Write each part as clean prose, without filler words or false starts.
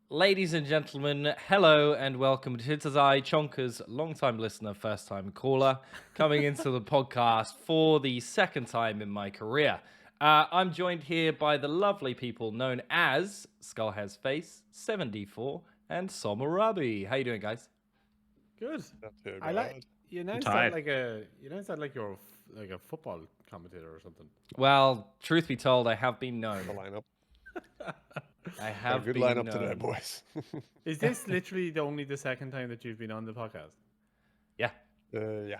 Ladies and gentlemen, hello and welcome to It's I, Chonker's long-time listener, first-time caller, coming into the podcast for the second time in my career. I'm joined here by the lovely people known as Skull Has Face, 74, and Somarabi. How you doing, guys? Good. Not too I like bad. you announced that like you're like a football commentator or something. Well, truth be told, I have been known. The lineup. I Got a have good been lineup known. today, boys. Is this literally the second time that you've been on the podcast? Yeah. Yeah.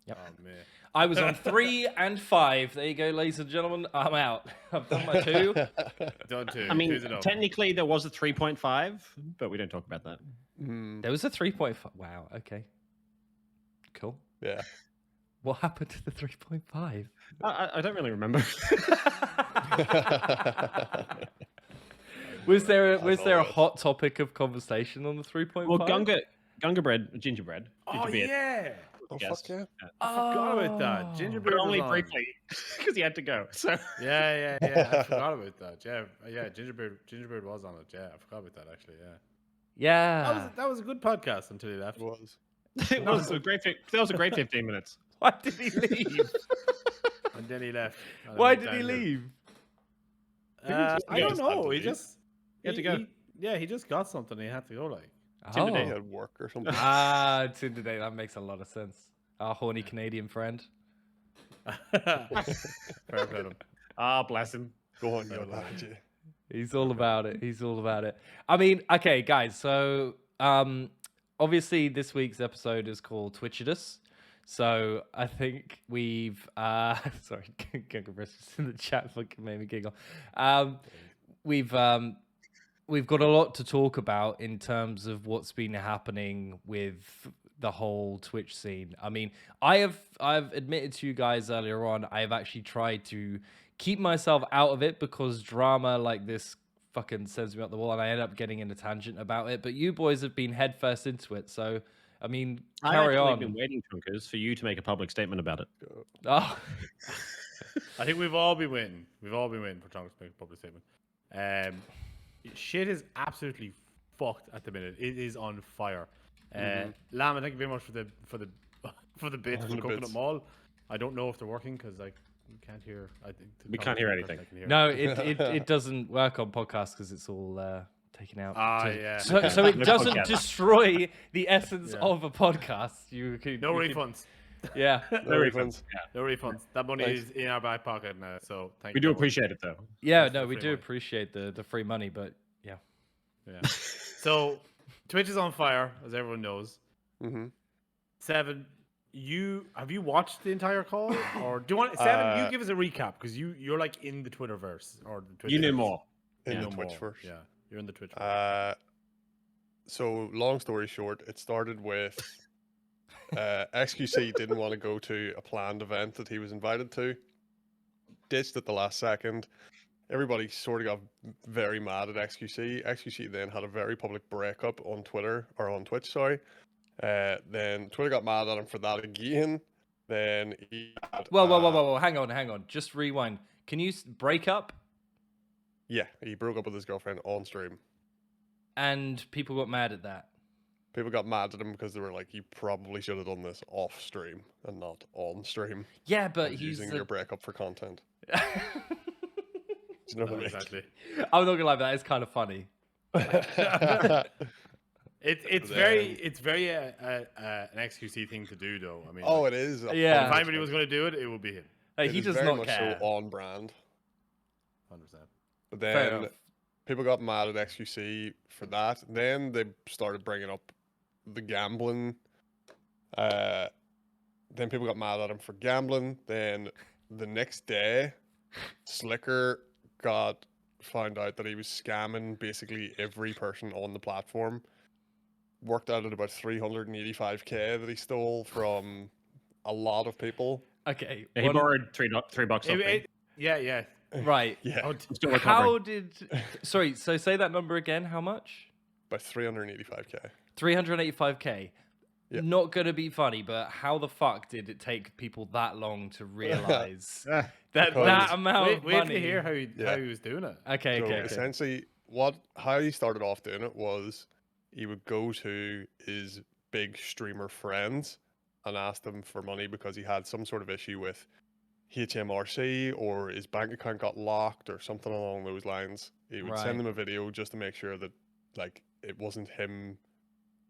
Yep. Oh man. I was on 3 and 5. There you go, ladies and gentlemen. I'm out. I've done my 2. Done too. I mean, Two's enough. technically there was a 3.5, but we don't talk about that. There was a 3.5. Wow, okay. Cool. Yeah. What happened to the 3.5? I don't really remember. Was there a always. hot topic of conversation on the 3.5? Well, Gunga bread, gingerbread. Oh Gingerbread, yeah. Oh, yes. fuck yeah. I forgot about that. Oh. Gingerbread But only was on. briefly, because he had to go. So Yeah. I forgot about that. Yeah. Gingerbread was on it. Yeah, I forgot about that actually. Yeah. Yeah. That was a good podcast until he left. It was. it was a great. That was a great 15 minutes. Why did he leave? And then he left. And I Why went did he down there. leave? I don't know. He just He had to go. He just got something. He had to go. Like. Tinder He date. had work or something. Ah, Tinder date. That makes a lot of sense. Our horny Canadian friend. Fair play to him. Ah, bless him. Go on, you lad. Yeah. He's all about it. He's all about it. I mean, okay, guys. So, obviously, this week's episode is called Twitchidous. So I think we've sorry, Gunga in the chat fucking made me giggle. We've got a lot to talk about in terms of what's been happening with the whole Twitch scene. I mean, I've admitted to you guys earlier on, I've actually tried to keep myself out of it because drama like this fucking sends me up the wall and I end up getting in a tangent about it. But you boys have been headfirst into it, so I mean, carry I've on. actually been waiting, Chunkers, for you to make a public statement about it. Oh, I think we've all been waiting. We've all been waiting for Thomas to make a public statement. Shit is absolutely fucked at the minute. It is on fire. Lama, thank you very much for the bits For for the Coconut bits. Mall. I don't know if they're working because we can't hear. I think We can't hear anything. no, it doesn't work on podcasts because it's all taken out. Yeah. So it No doesn't podcast. destroy the essence Yeah. of a podcast. No refunds. Yeah. No refunds. No refunds. That money Thanks. is in our back pocket now. So thank We you. do very much. appreciate it, though. Yeah, Thanks for no, the we free do money. appreciate the free money, but yeah. Yeah. So Twitch is on fire, as everyone knows. Mm-hmm. Seven, have you watched the entire call, or do you want Seven? You give us a recap because you're like in the Twitterverse or the Twitch. You knew more. In You the know Twitch more. first. Yeah, you're in the Twitch. Verse. So long story short, it started with XQC didn't want to go to a planned event that he was invited to. Ditched at the last second. Everybody sort of got very mad at XQC. XQC then had a very public breakup on Twitter or on Twitch, sorry. Then Twitter got mad at him for that again. Then he had, Whoa, hang on. Just rewind. Can you break up? Yeah, he broke up with his girlfriend on stream. And people got mad at that. People got mad at him because they were like, "You probably should have done this off stream and not on stream." Yeah, but and he's using your breakup for content. Do you know Not what exactly. I'm not gonna lie, that is kind of funny. I mean? It's very an XQC thing to do, though. I mean, Oh, like, it is. Yeah. if anybody was going to do it, it would be him. Like, It he is does very not much care. so on brand. 100%. But Fair then enough. people got mad at XQC for that. Then they started bringing up the gambling. Then people got mad at him for gambling. Then the next day, Slicker found out that he was scamming basically every person on the platform. Worked out at about 385k that he stole from a lot of people. Okay. Yeah, he one- borrowed $3 off me. Yeah. Right. Yeah, Oh, I'm still recovering. How did? Sorry. So say that number again. How much? by 385k. 385k. Yeah. Not gonna be funny, but how the fuck did it take people that long to realize that Because- that amount of wait money? to hear how he Yeah. was doing it. Okay, So okay. essentially, how he started off doing it was he would go to his big streamer friends and ask them for money because he had some sort of issue with HMRC or his bank account got locked or something along those lines. He would send Right. them a video just to make sure that like it wasn't him,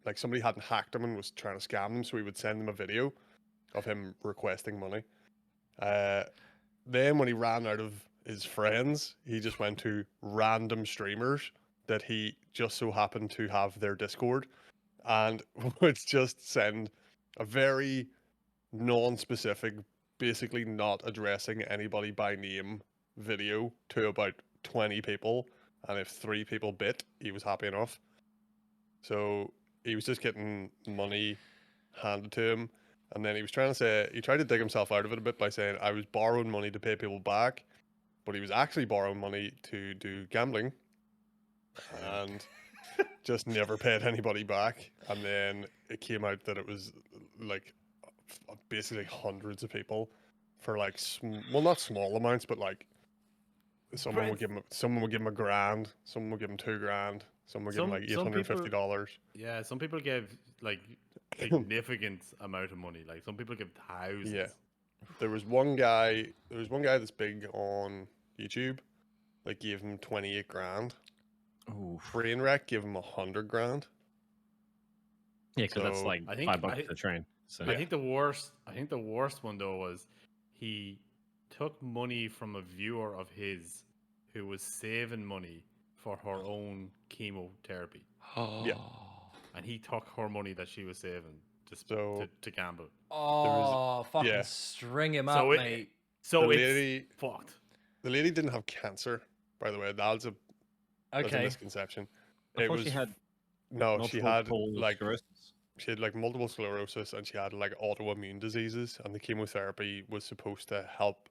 like somebody hadn't hacked him and was trying to scam them. So he would send them a video of him requesting money. Then when he ran out of his friends, he just went to random streamers that he just so happened to have their Discord and would just send a very non-specific, basically not addressing anybody by name video to about 20 people. And if 3 people bit, he was happy enough. So he was just getting money handed to him. And then he was trying to say, he tried to dig himself out of it a bit by saying, I was borrowing money to pay people back, but he was actually borrowing money to do gambling and just never paid anybody back. And then it came out that it was like basically hundreds of people for like, well, not small amounts, but like someone would give him $1,000, someone would give him $2,000, someone would give him like $850. Yeah, some people give like significant amount of money. Like some people give thousands. Yeah. There was one guy that's big on YouTube, like gave him 28 grand. Ooh. Brainwreck gave him 100 grand. Yeah, because that's So, like I think- $5 a train. So I think the worst one though was he took money from a viewer of his who was saving money for her own chemotherapy, Yeah. and he took her money that she was saving just So- to gamble. Oh, fucking yeah. string him So up, it- mate. So The it's lady- fucked. The lady didn't have cancer, by the way. That's a Okay. misconception. I thought she had she had multiple like sclerosis. she had like multiple sclerosis and she had like autoimmune diseases, and the chemotherapy was supposed to help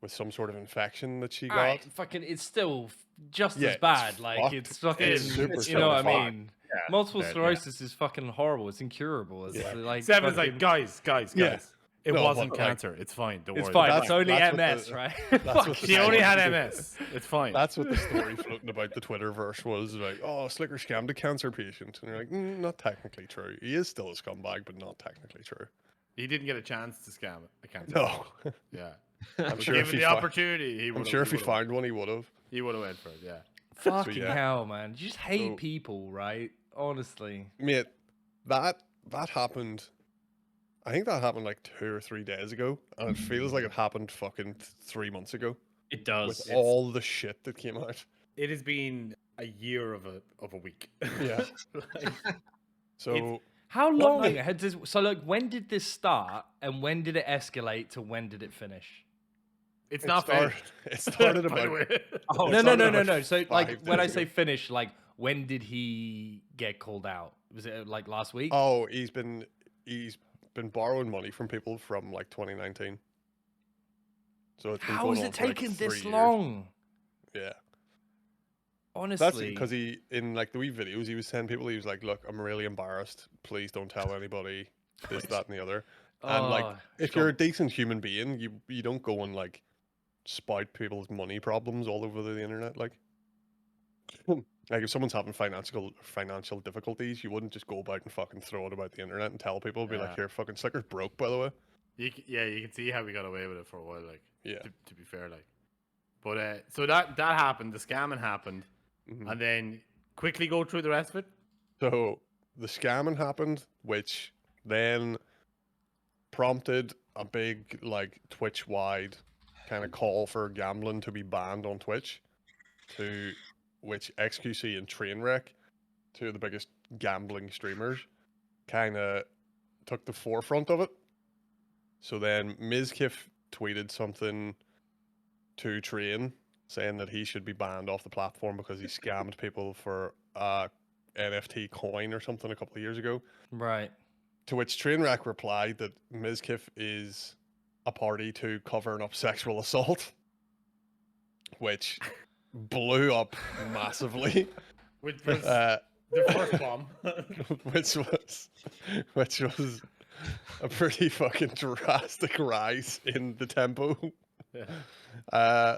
with some sort of infection that she got. Alright, fucking, it's still just Yeah, as it's bad. Like, fucked. it's fucking, It's super you know what I fucked. mean? Yeah, Multiple yeah. sclerosis is fucking horrible. It's incurable. It's Yeah. like Seven's fucking- like, guys. Yeah. It No, wasn't but, like, cancer. It's fine. Don't it's worry. fine. about It's it. only that's what MS, the- right? that's what Fuck the She it. only had story- MS. It's fine. That's what the story floating about the Twitterverse was, like, oh, Slicker scammed a cancer patient. And you're like, not technically true. He is still a scumbag, but not technically true. He didn't get a chance to scam it. I can't. No. Yeah. I'm sure Given if he the fi- opportunity, he would. I'm sure if he found one, he would have. he would have went for it. Yeah. Fucking yeah. hell, man. You just hate So- people, right? Honestly. Mate, that happened. I think that happened like 2 or 3 days ago, and it feels like it happened fucking 3 months ago It does. with all the shit that came out. It has been a year of a week. Yeah. Like, So How What long night- had this? So, like, when did this start, and when did it escalate to when did it finish? it's it not started, finished. it started by the about way. Oh, No, it no, started no, no, about no. So, like, 5 when I days say ago. finish, like, when did he get called out? Was it like last week? Oh, he's been borrowing money from people from like 2019. So it's been How going has on it for, like, taken 3 this years. long? Yeah. Honestly, That's because he, in like the wee videos, he was telling people, he was like, look, I'm really embarrassed. Please don't tell anybody this, that, and the other. And like, Oh, if you're a decent human being, you don't go and like spout people's money problems all over the internet. Like, like if someone's having financial difficulties, you wouldn't just go about and fucking throw it about the internet and tell people, be like, Yeah. here, fucking Slicker's broke, by the way. You can see how we got away with it for a while. Like, Yeah. to be fair, like, but so that happened. The scamming happened, Mhm. and then quickly go through the rest of it. So the scamming happened, which then prompted a big like Twitch-wide kind of call for gambling to be banned on Twitch, to which XQC and Trainwreck, two of the biggest gambling streamers, kind of took the forefront of it. So then Mizkif tweeted something to Train saying that he should be banned off the platform because he scammed people for NFT coin or something a couple of years ago. right. To which Trainwreck replied that Mizkif is a party to covering up sexual assault, which blew up massively. Which was Uh, the first bomb. which was a pretty fucking drastic rise in the tempo. Yeah.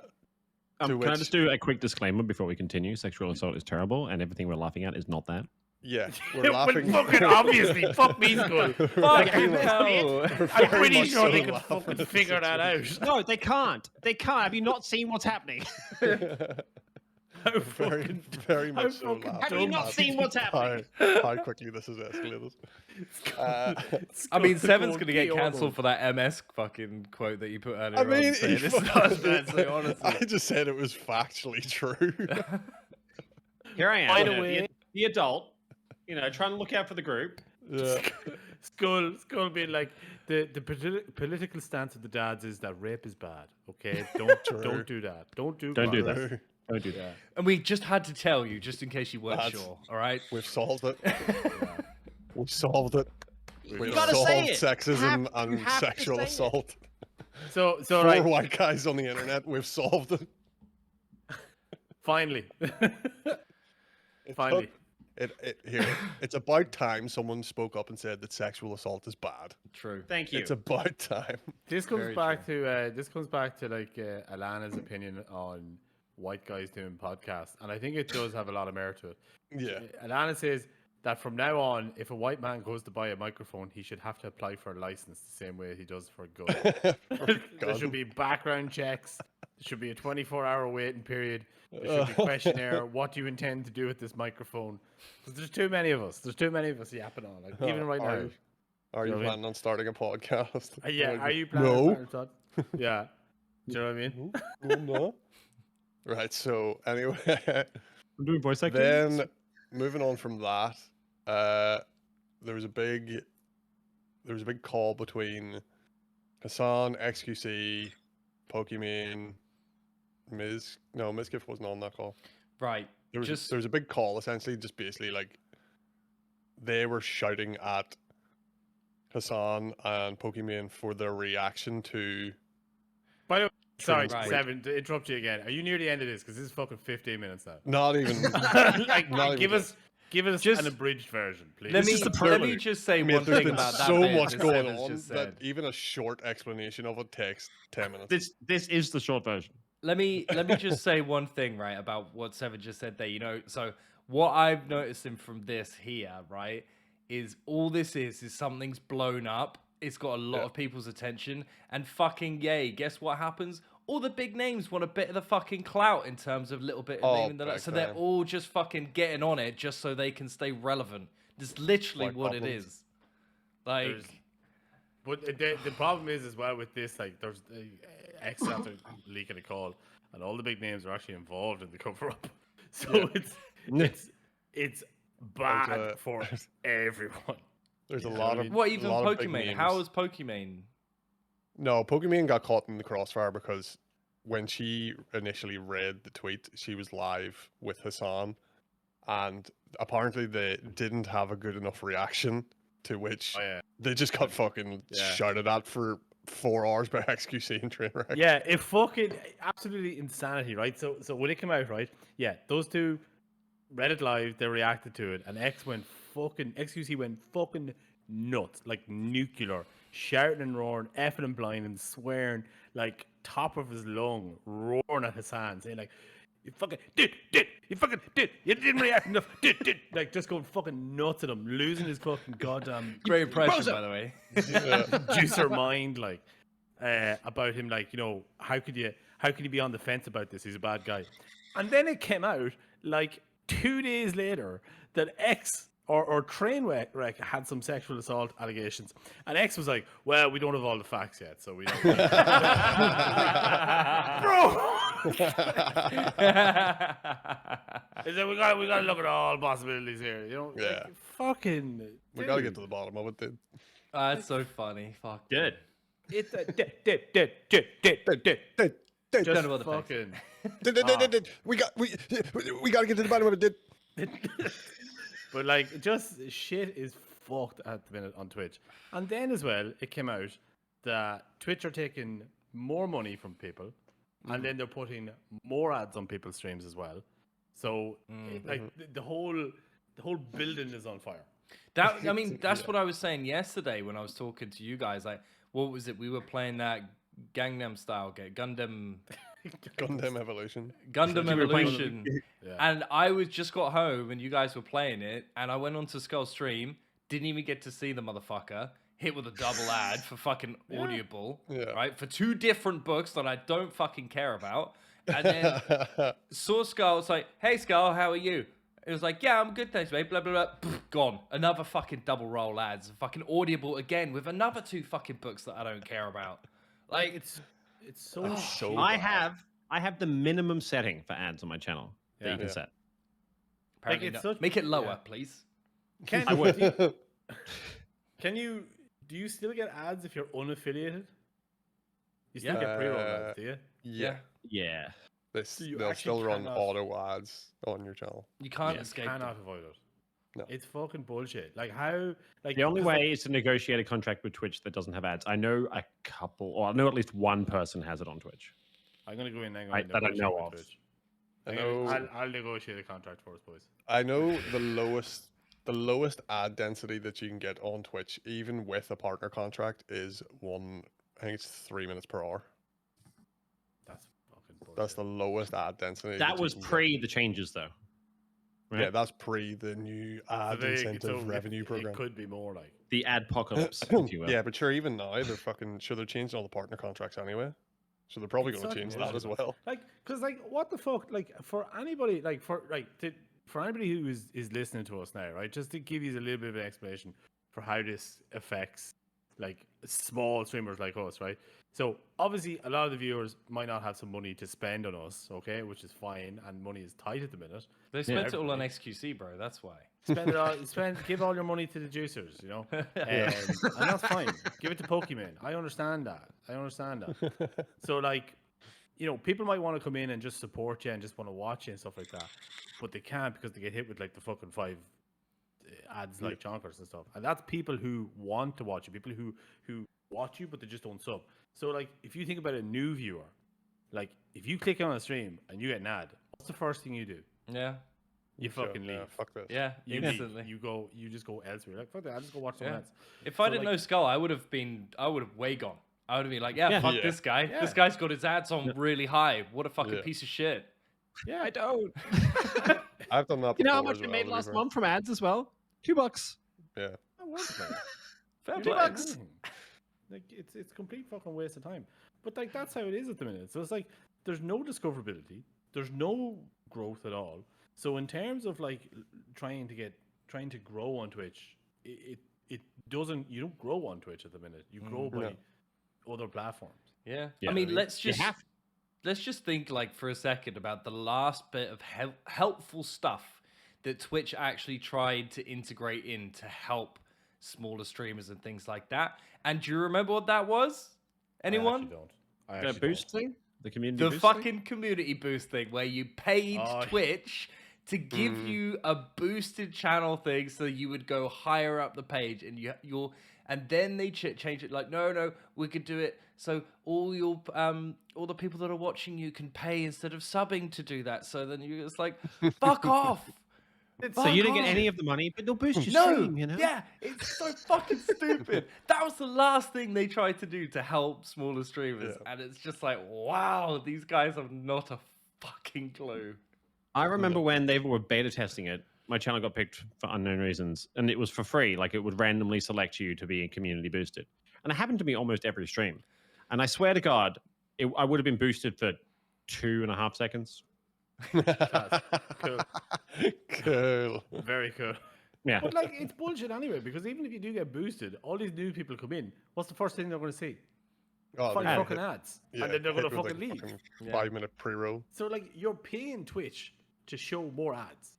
To Can I which- just do a quick disclaimer before we continue? Sexual assault is terrible, and everything we're laughing at is not that. Yeah, we're Well, laughing. fucking obviously. Fuck me, Skull. Fucking hell. I'm pretty much sure so they can laughing fucking at the figure that out. No, they can't. They can't. Have you not seen what's happening? How very, fucking very how much so fucking laughing. Have you not at seen what's happening? how quickly this has escalated. I mean, Skull's Seven's going gonna get deorbital. cancelled for that MS fucking quote that you put earlier I mean, on. Saying he it's not as bad, so honestly. I just said it was factually true. Here I am, By the you know, way- the adult, trying to look out for the group. Yeah. Skull being like the political stance of the dads is that rape is bad. Okay, don't do that. Don't do Don't do violence. that. Don't do that. And we just had to tell you, just in case you weren't Lads. sure. All right. We've solved it. We've solved it. We've gotta solved say it. sexism You and have to sexual say it. assault. So Four right, white guys on the internet. We've solved it. finally, It finally. took- Here, it's about time someone spoke up and said that sexual assault is bad. True. Thank you. It's about time. This comes Very back to like Alana's opinion on white guys doing podcasts, and I think it does have a lot of merit to it. Yeah. Alana says that from now on, if a white man goes to buy a microphone, he should have to apply for a license the same way he does for a gun. There God. should be background checks. There should be a 24-hour waiting period. There should be questionnaire. What do you intend to do with this microphone? 'Cause there's too many of us. There's too many of us yapping on. Like, even right Are now. you- Are you You know what I mean? planning on starting a podcast? Yeah, Like, are you planning No. on Todd? Yeah. Do you know what I mean? No. Right. So anyway, I'm doing voice acting. then moving on from that, there was a big call between Hassan, XQC, Pokimane, Mizkif wasn't on that call. Right. There was Just there was a big call, essentially, just basically like they were shouting at Hassan and Pokimane for their reaction to. By the way, sorry, Right. Seven, to interrupt you again. Are you near the end of this? Because this is fucking 15 minutes now. Not even. Like, Not give even us Just- an abridged version, please. let This me is the let me prelude. just say Mate, one there's thing been about that so bit much that going Seven's on just that said. even a short explanation of it takes 10 minutes. This is the short version. Let me just say one thing, right, about what Seven just said there. So what I've noticed from this here, right, is all this is something's blown up. It's got a lot Yeah. of people's attention, and fucking yay, guess what happens? All the big names want a bit of the fucking clout in terms of little bit of Oh, name in the big so they're time. all just fucking getting on it just so they can stay relevant. That's literally Like what it problems. is. Like, There's- But the problem is as well with this, like, there's X after leaking a call, and all the big names are actually involved in the cover up. So Yeah. it's bad a- for everyone. There's a Yeah, lot I of. mean- what a even lot of big Pokimane? How names. is Pokimane? No, Pokimane got caught in the crossfire because when she initially read the tweet, she was live with Hassan, and apparently they didn't have a good enough reaction, to which Oh, yeah. they just got fucking Yeah. shouted at for 4 hours by XQC and Trainwreck. Yeah, it fucking absolutely insanity, right? So when it came out, right? Yeah, those two read it live, they reacted to it, and XQC went fucking nuts, like nuclear, shouting and roaring, effing and blinding, swearing, like top of his lung, roaring at Hassan, saying like, "You fucking did, you fucking did, you didn't react enough, did," like just going fucking nuts at him, losing his fucking goddamn Great impression, Rosa! by the way. juicer mind, like about him, like, how could you be on the fence about this? He's a bad guy. And then it came out like 2 days later that X or Trainwreck had some sexual assault allegations, and X was like, "Well, we don't have all the facts yet, so we don't." Bro, he said, we got to look at all possibilities here, Yeah. like, fucking. We gotta dude. get to the bottom of it, dude. That's so funny. Fuck. Good. It's a Did- just know what the facts fucking. We gotta get to the bottom of it, dude. But like, just shit is fucked at the minute on Twitch. And then as well, it came out that Twitch are taking more money from people, and then they're putting more ads on people's streams as well. So like the whole building is on fire. That I mean, that's what I was saying yesterday when I was talking to you guys. Like, what was it? We were playing that Gangnam Style game, Gundam Gundam Evolution. Gundam We were playing- Evolution. Yeah. And I was just got home and you guys were playing it, and I went on to Skull's stream, didn't even get to see the motherfucker, hit with a double ad for fucking Audible, Yeah. right? For 2 different books that I don't fucking care about. And then saw Skull, it's like, hey Skull, how are you? It was like, yeah, I'm good, thanks, mate. Blah, blah, blah. Pfft, gone. Another fucking double roll ads. Fucking Audible again with another 2 fucking books that I don't care about. Like, it's so so shit. I have the minimum setting for ads on my channel that Yeah. you can Yeah. set. apparently it's not. such- Make it lower, yeah. please. Can I would. do you still get ads if you're unaffiliated? You still Yeah. get pre-roll ads, do you? Yeah. Yeah. So you They'll actually still run cannot- auto ads on your channel. You can't Yeah. escape Cannot them. avoid it. No. It's fucking bullshit. Like how? Like The only 'cause, way is to negotiate a contract with Twitch that doesn't have ads. I know a couple, or I know at least one person has it on Twitch. I'm gonna go in and that I know of. I know. I'll negotiate a contract for us, boys. I know the lowest ad density that you can get on Twitch, even with a partner contract, is I think it's 3 minutes per hour. That's fucking bullshit. That's the lowest ad density. That you was can get. pre the changes, though. Right? Yeah, that's pre the new ad incentive revenue program. It could be more like. The adpocalypse, if you will. Yeah, but sure, even now they're changing all the partner contracts anyway. So they're probably It's going to such change that as bullshit. well. Like, cause like, what the fuck? Like, for anybody, like, for anybody who is listening to us now, right? Just to give you a little bit of an explanation for how this affects like small streamers like us, right? So obviously, a lot of the viewers might not have some money to spend on us, okay, which is fine, and money is tight at the minute. They spent it all on XQC, bro. That's why. Spend it all. Give all your money to the juicers, you know, and that's fine. Give it to Pokemon. I understand that. So like, you know, people might want to come in and just support you and just want to watch you and stuff like that, but they can't because they get hit with like the fucking 5 ads like chonkers and stuff. And that's people who want to watch you, people who watch you but they just don't sub. So like, if you think about a new viewer, like if you click on a stream and you get an ad, what's the first thing you do? Yeah. You fucking leave. Yeah, fuck this. Yeah. You Instantly. leave. You just go elsewhere. Like fuck that. I'll just go watch someone Yeah. else. If I So, didn't like- know Skull, I would have way gone. I would have been like, yeah, Yeah. fuck Yeah. this guy. Yeah. This guy's got his ads on really high. What a fucking Yeah. piece of shit. Yeah, I don't. I've done that. You know how before much as I well, made to be last fair. month from ads as well? $2. Yeah. that works, man. Fair You're play. not doing anything. Like it's complete fucking waste of time. But like that's how it is at the minute. So it's like there's no discoverability, there's no growth at all. So in terms of like trying to grow on Twitch, it doesn't. You don't grow on Twitch at the minute. You grow by other platforms. Yeah. Yeah. I mean, You let's just have- let's just think like for a second about the last bit of helpful stuff that Twitch actually tried to integrate in to help smaller streamers and things like that. And do you remember what that was? Anyone? I actually don't. I The actually boost thing? The community The boost thing? fucking community boost thing where you paid Oh, Twitch to give you a boosted channel thing so you would go higher up the page and you'll and then they change it like no we could do it so all the people that are watching you can pay instead of subbing to do that, so then you it's like fuck off. So you didn't get Fuck any off. of the money, but they'll boost your No, stream, you know? yeah, it's so fucking stupid. That was the last thing they tried to do to help smaller streamers, and it's just like, wow, these guys have not a fucking clue. I remember when they were beta testing it, my channel got picked for unknown reasons, and it was for free. Like, it would randomly select you to be community boosted. And it happened to me almost every stream. And I swear to God, I would have been boosted for 2.5 seconds. Cool. Cool. Very cool. Yeah. But like it's bullshit anyway, because even if you do get boosted, all these new people come in. What's the first thing they're going to see? Oh, Five they get fucking hit- ads, yeah, and then they're going hit to with, fucking like, leave. 5-minute pre-roll. So like you're paying Twitch to show more ads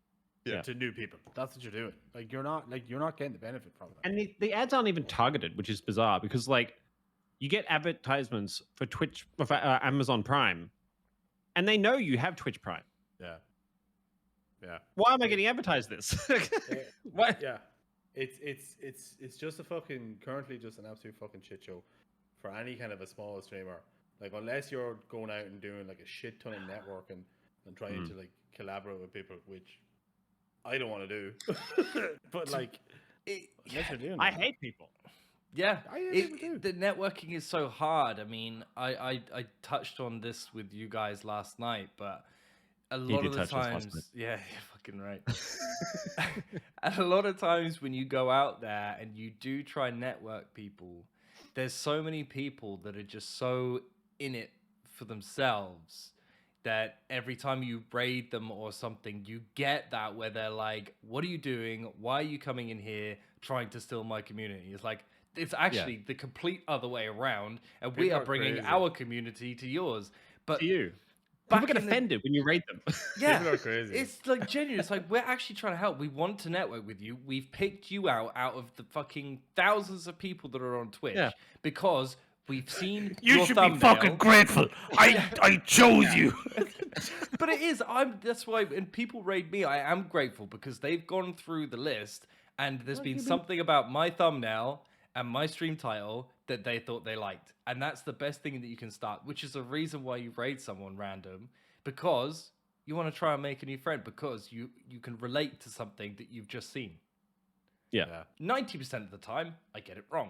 Yeah. to new people. That's what you're doing. Like you're not getting the benefit from that. And the ads aren't even targeted, which is bizarre because, like, you get advertisements for Twitch, for Amazon Prime, and they know you have Twitch Prime. Yeah. Yeah. Why am I getting advertised this? What? Yeah. It's just a fucking currently just an absolute fucking shit show for any kind of a small streamer. Like unless you're going out and doing like a shit ton of networking and trying to like collaborate with people, which I don't want to do. But like unless you're doing I that. hate people. Yeah, think we do. the networking is so hard. I mean, I touched on this with you guys last night, but a lot of the times, yeah, you're fucking right. And a lot of times when you go out there and you do try and network people, there's so many people that are just so in it for themselves that every time you raid them or something, you get that where they're like, what are you doing? Why are you coming in here trying to steal my community? It's like, it's actually the complete other way around, and we People are are bringing crazy. our community to yours. But To you. back People get in the- offended when you rate them. yeah, People are crazy. it's like genuine. It's like we're actually trying to help. We want to network with you. We've picked you out of the fucking thousands of people that are on Twitch because we've seen your thumbnail. grateful. I chose you. But it is. That's why. And people raid me. I am grateful because they've gone through the list, and there's been something about my thumbnail and my stream title that they thought they liked, and that's the best thing that you can start. Which is the reason why you raid someone random, because you want to try and make a new friend, because you can relate to something that you've just seen. Yeah. 90% of the time, I get it wrong,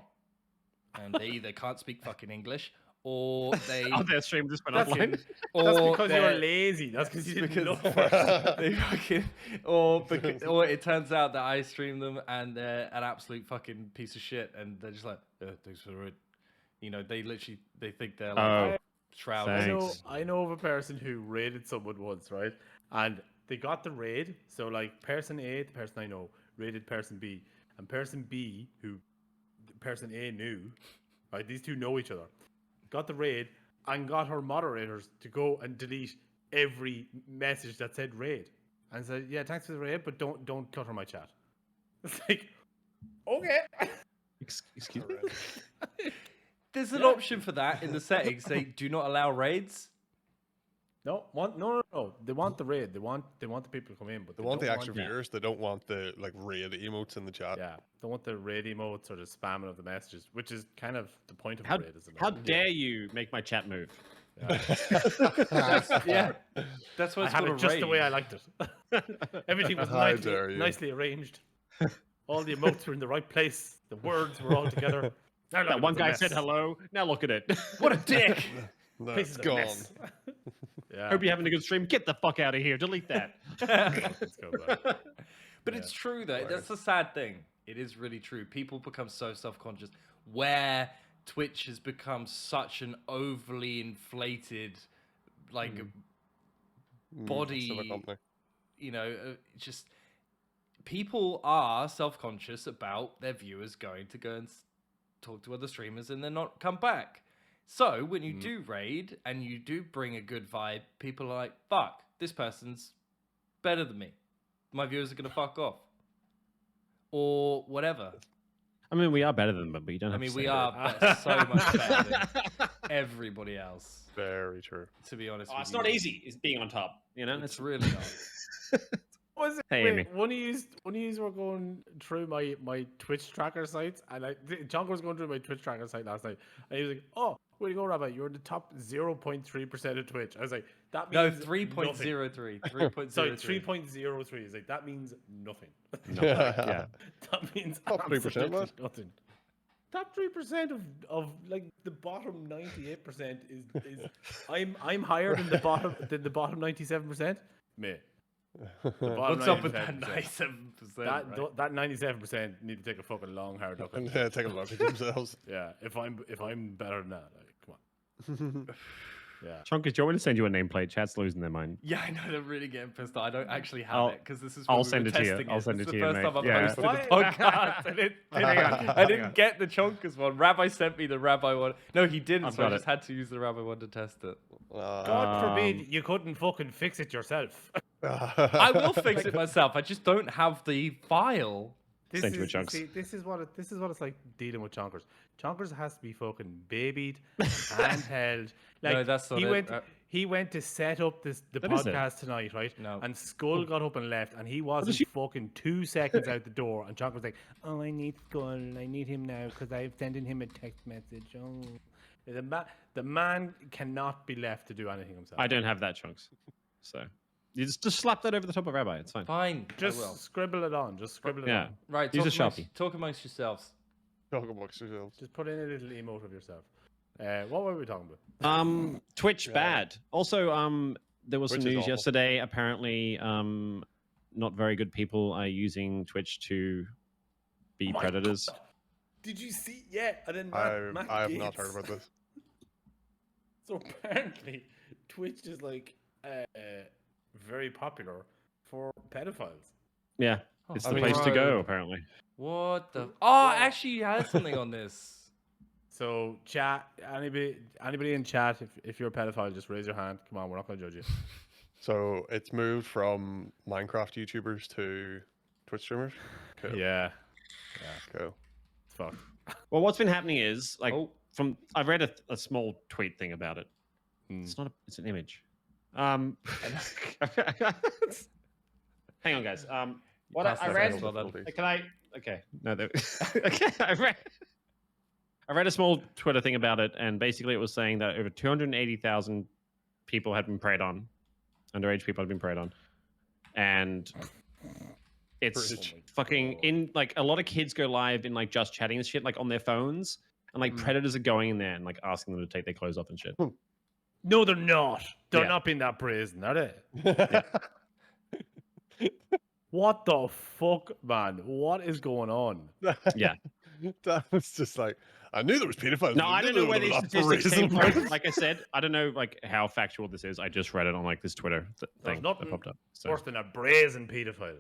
and they either can't speak fucking English or they. Oh, their stream just went That's offline. That's Or because you're they're- lazy. That's because you didn't because know first. they fucking, or it turns out that I stream them and they're an absolute fucking piece of shit, and they're just like, thanks for it. You know, they think they're like Oh, shrouded. thanks. I know of a person who raided someone once, right? And they got the raid. So like person A, the person I know, raided person B, and person B, who person A knew, right? These two know each other. Got the raid and got her moderators to go and delete every message that said raid, and said, "Yeah, thanks for the raid, but don't clutter my chat." It's like, okay. Excuse me? There's an option for that in the settings. Say, do not allow raids. No. They want the raid. They want the people to come in, but They want the don't extra that. viewers. They don't want the like raid emotes in the chat. Yeah, don't want the raid emotes or the spamming of the messages, which is kind of the point of How, a raid, isn't it? how dare you make my chat move? Yeah, that's what I it's had called it a just raid. the way I liked it. Everything was How dare you. nicely arranged. All the emotes were in the right place. The words were all together. Now look That at one the guy mess. said hello. Now look at it. What a dick! No, Place it's is a gone. mess. Yeah. Hope you're having a good stream. Get the fuck out of here. Delete that. Let's go back. But it's true though. That's the sad thing. It is really true. People become so self-conscious where Twitch has become such an overly inflated, like, body. Still a company. You know, just people are self-conscious about their viewers going to go and talk to other streamers and then not come back. So when you do raid and you do bring a good vibe, people are like, fuck, this person's better than me. My viewers are going to fuck off. Or whatever. I mean, we are better than them, but you don't I have mean, to we say are so much better than everybody else, Very true. to be honest Oh, with it's you. not easy. It's being on top. You know, It's really not. Was it? Hey, Wait, Amy. one of you were going through my Twitch tracker sites, and John was going through my Twitch tracker site last night, and he was like, "Oh, where do you go, Rabbi? You're in the top 0.3% of Twitch." I was like, "That No, means 3.03. 3.03. Sorry, 3.03 is like that means nothing. yeah. That means Top 3%, absolutely lad. nothing. Top 3% of like the bottom 98% is I'm higher than the bottom 97%. Mate. The bottom What's up with that 97%? 97%? That 97% need to take a fucking long hard look. And At take a look at themselves. yeah, if I'm better than that, like, come on. Yeah. Chunkers, do you want me to send you a nameplate? Chat's losing their mind. Yeah, I know they're really getting pissed off. I don't actually have I'll- it because this is I'll when we send were it to you. testing I'll send This it is to you, the first mate. time I've Yeah. hosted the podcast. I didn't get the Chonkers one. Rabbi sent me the Rabbi one. No, he didn't, I've so I got just it. had to use the Rabbi one to test it. God forbid you couldn't fucking fix it yourself. I will fix it myself. I just don't have the file. Send you a chunks. See, this is what it's like dealing with chonkers. Chonkers has to be fucking babied, handheld. Like No, that's not he it. went. He went to set up the That is it. podcast tonight, right? No. And Skull got up and left, and he wasn't fucking 2 seconds out the door. And Chonkers was like, "Oh, I need Skull. I need him now because I've sending him a text message." Oh, the man cannot be left to do anything himself. I don't have that, Chunks. So you just slap that over the top of Rabbi. It's fine. Fine. I will. Just scribble it on. Just scribble it Yeah. on. Right. Use a Talk Sharpie. talk amongst yourselves. Talk amongst yourselves. Just put in a little emote of yourself. What were we talking about? Twitch Yeah. bad. Also, there was some Twitch is news awful. yesterday. Apparently, not very good people are using Twitch to be my predators. God. Did you see? Yeah, and then I have not heard about this. So apparently, Twitch is like very popular for pedophiles. Yeah, it's the I mean, place to bro. go. Apparently. What the? Oh, actually, you had something on this. So chat, anybody in chat, if you're a pedophile, just raise your hand. Come on, we're not gonna judge you. So it's moved from Minecraft YouTubers to Twitch streamers. Cool. Yeah, Cool. it's fucked. Well, what's been happening is like Oh. I've read a small tweet thing about it. It's not. It's an image. Hang on, guys. What Pass I that read. first, well done. Can I? Okay. No. Okay. I read a small Twitter thing about it, and basically it was saying that over 280,000 people had been preyed on, underage people had been preyed on, and it's Preach. fucking in like a lot of kids go live in like just chatting and shit like on their phones, and like predators are going in there and like asking them to take their clothes off and shit. No, they're not. They're Yeah. not being that brazen, are they? What the fuck, man? What is going on? Yeah. That was just like, I knew there was pedophiles. No, but I don't know where these not statistics came brazen. from. Like I said, I don't know like how factual this is. I just read it on like this Twitter thing that nothing popped up. So, Worse than a brazen pedophile.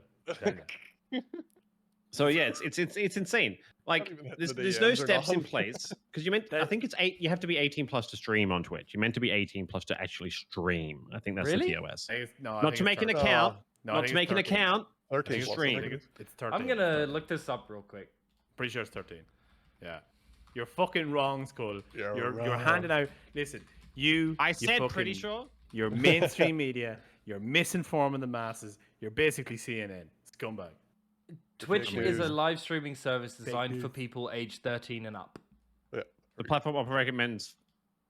so yeah, it's insane. Like even hit there's the no DMs or steps in nothing. place because you meant I think it's 8. You have to be 18 plus to stream on Twitch. You meant to be 18 plus to actually stream. I think that's Really? the TOS. Not To make an account. No, I Not think to make it's an 13. account. 13 To plus, stream. I think it's- It's 13. I'm gonna look this up real quick. Pretty sure it's 13. Yeah. You're fucking wrong, Skull. You're You're wrong. handing out. Listen, I you said pretty fucking- sure. You're mainstream media. You're misinforming the masses. You're basically CNN. Scumbag. Twitch fake is a news. live streaming service designed for news. people aged 13 and up. Yeah. The platform recommends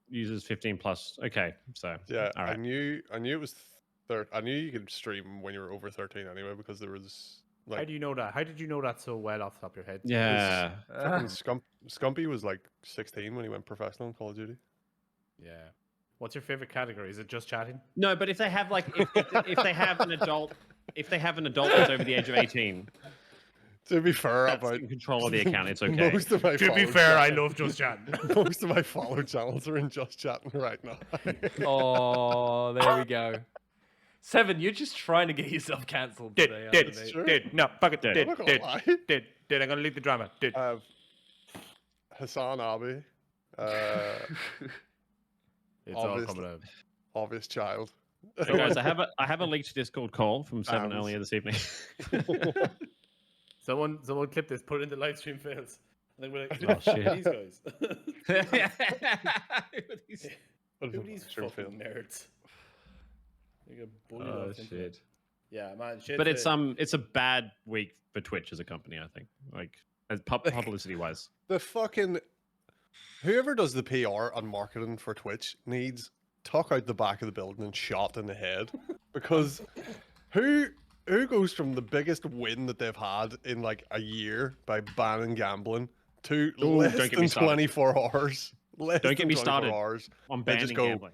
users 15 plus. Okay, so Yeah, all I right. knew it was I knew you could stream when you were over 13 anyway because there was How like do you know that? How did you know that so well off the top of your head? Yeah. fucking Scumpy was like 16 when he went professional in Call of Duty. Yeah. What's your favorite category? Is it just chatting? No, but if they have like if they have an adult that's over the age of 18 To be fair, that's about in control of the account, it's okay. most of my To be follow fair, I channels- love just chatting. most of my follow channels are in just chatting right now. Oh, there we go. Seven, you're just trying to get yourself cancelled today, aren't you? Sure. Did. No, fuck it. Did. Did. I'm not gonna Did. lie. Did. I'm gonna leave the drama. Did. I have Hassan Abi, It's all obviously. coming out. obvious child. So guys, I have a leaked Discord call from Seven Fans. earlier this evening. Someone clip this, put it in the live stream fails. And then we're like, Oh, shit. these guys. Who are these Stream fucking fail. nerds? They get bullied Oh off the internet. shit! Yeah, man. Shit's But it's a bad week for Twitch as a company. I think, like as publicity wise. The fucking whoever does the PR and marketing for Twitch needs tuck out the back of the building and shot in the head because who goes from the biggest win that they've had in like a year by banning gambling to Ooh, less don't get than me started. 24 hours. Less Don't get than me 24 started. Hours. I'm They banning just go, gambling.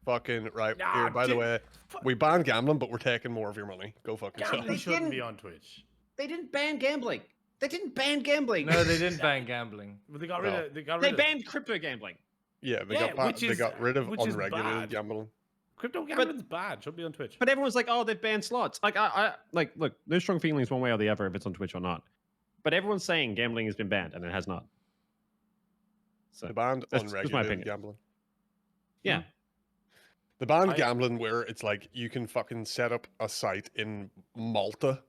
Fucking right. Nah, Here, by the dude, way, we ban gambling, but we're taking more of your money. Go fuck yourself. Gambling shouldn't be on Twitch. They didn't ban gambling. They didn't ban gambling. No, they didn't ban gambling. But they got rid No. of. They got They rid of banned crypto gambling. Yeah, they Yeah, got which they is- got rid of which is unregulated bad. gambling. crypto gambling's bad. Should be on Twitch. But everyone's like, oh, they've banned slots. Like, I like, look, no strong feelings one way or the other if it's on Twitch or not. But everyone's saying gambling has been banned, and it has not. So They banned that's my unregulated opinion. gambling. yeah, The banned I- gambling where it's like you can fucking set up a site in Malta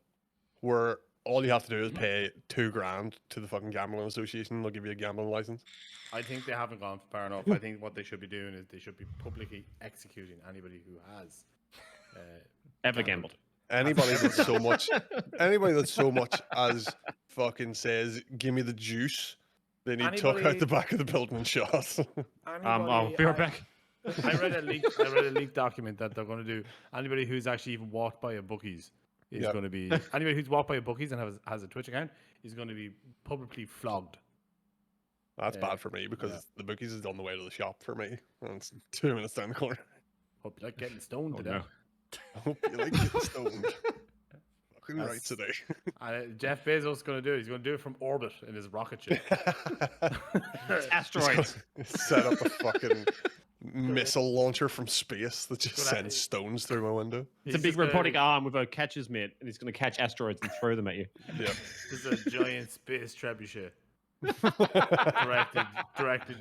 where all you have to do is pay $2,000 to the fucking gambling association and they'll give you a gambling license. I think they haven't gone far enough. I think what they should be doing is they should be publicly executing anybody who has. ever gambled. Anybody that's so much as fucking says, give me the juice, they need tuck out Anybody- the back of the building and shot. I'll be right back. I read a leaked document that they're going to do. Anybody who's actually even walked by a bookies is Yep. going to be. Anybody who's walked by a bookies and has a Twitch account is going to be publicly flogged. That's Yeah. bad for me because Yeah. the bookies is on the way to the shop for me, and it's 2 minutes down the corner. Hope you like getting stoned Oh, today. no. I hope you like getting stoned. Fucking right That's- today. Jeff Bezos is going to do it. He's going to do it from orbit in his rocket ship. Asteroids. Set up a fucking missile launcher from space that just Gonna- sends stones through my window. It's a big robotic arm with a catcher's mitt, and it's going to catch asteroids and throw them at you. Yep. This is a giant space trebuchet. directed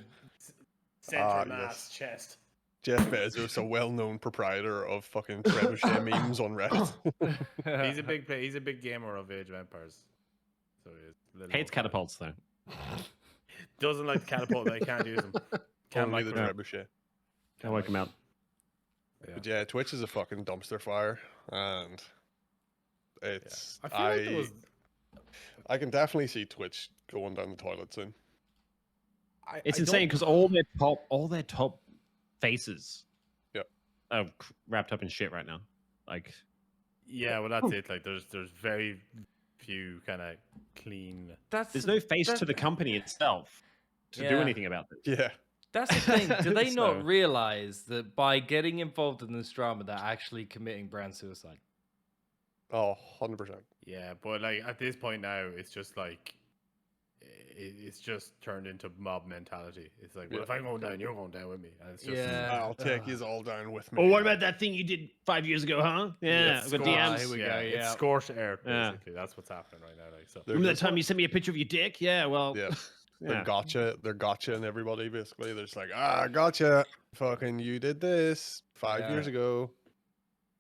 center mass chest. Jeff Bezos, a well-known proprietor of fucking trebuchet memes on Reddit. He's a big player. He's a big gamer of Age of Empires. So he's a little Hates more- catapults, though. Doesn't like the catapult. But he can't use them. Can't Only like the them. trebuchet. I'll work him out. Yeah. But yeah, Twitch is a fucking dumpster fire, and it's I feel like there was. I can definitely see Twitch going down the toilet soon. It's I insane don't- because all their top faces, Yep. are wrapped up in shit right now. Like, Yeah, well, that's it. Like, there's very few kind of clean. there's no face to the company itself to do Yeah. anything about this. Yeah, That's the thing. Do they So- not realize that by getting involved in this drama, they're actually committing brand suicide? oh, 100%. Yeah, but like at this point now, it's just like it's just turned into mob mentality. It's like, well, Yeah. if I'm going down, you're going down with me, and it's just Yeah. I'll take Ugh. you all down with me. Oh, what about that thing you did 5 years ago, huh? Yeah, it's I've got scorched- DMs. Here we go, yeah, yeah. it's scorched air. Yeah. Basically, that's what's happening right now. Like, so They're Remember that just- time you sent me a picture of your dick? Yeah, well, Yeah, yeah. they're gotcha, and everybody basically. They're just like, gotcha. Fucking, you did this 5 years ago.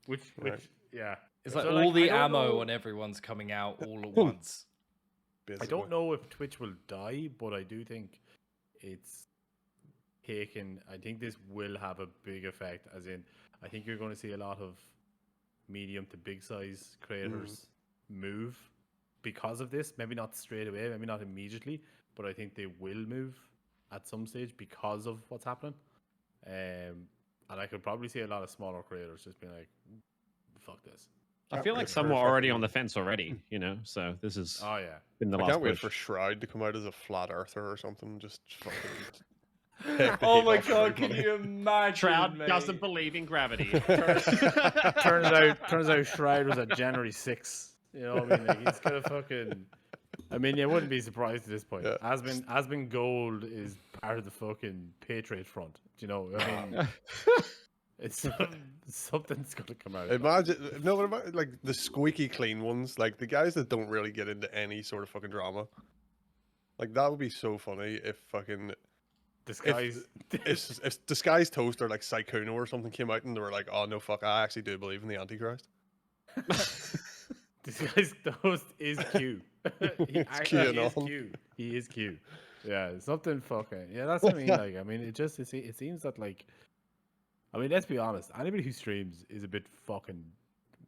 which Right. yeah, It's So, like like, all the I don't ammo know- on everyone's coming out all at once. I Basically. don't know if Twitch will die, but I do think it's taken. I think this will have a big effect. As in, I think you're going to see a lot of medium to big size creators move because of this. Maybe not straight away, maybe not immediately, but I think they will move at some stage because of what's happening. And I could probably see a lot of smaller creators just being like, "Fuck this." I feel like some were already on the fence already, you know. So this is Oh yeah. been the I last can't wait push. for Shroud to come out as a flat earther or something. Just fucking. take the Oh heat my off god, can everybody. you imagine? Shroud mate? doesn't believe in gravity. turns out Shroud was at January 6th. You know what I mean? Like, he's gonna fucking. I mean, you wouldn't be surprised at this point. Yeah. Asbin Gold is part of the fucking Patriot Front. Do you know? I mean, it's something's gonna come out. Of that. Imagine no, but imagine, like the squeaky clean ones, like the guys that don't really get into any sort of fucking drama. Like that would be so funny if fucking Disguise. if Disguised Toast or like Sykuno or something came out and they were like, oh no fuck, I actually do believe in the Antichrist. Disguise Toast is Q. Q and is all. Q. He is Q. Yeah, something fucking. Yeah, that's what I mean. Like, I mean, it seems that like. I mean, let's be honest. Anybody who streams is a bit fucking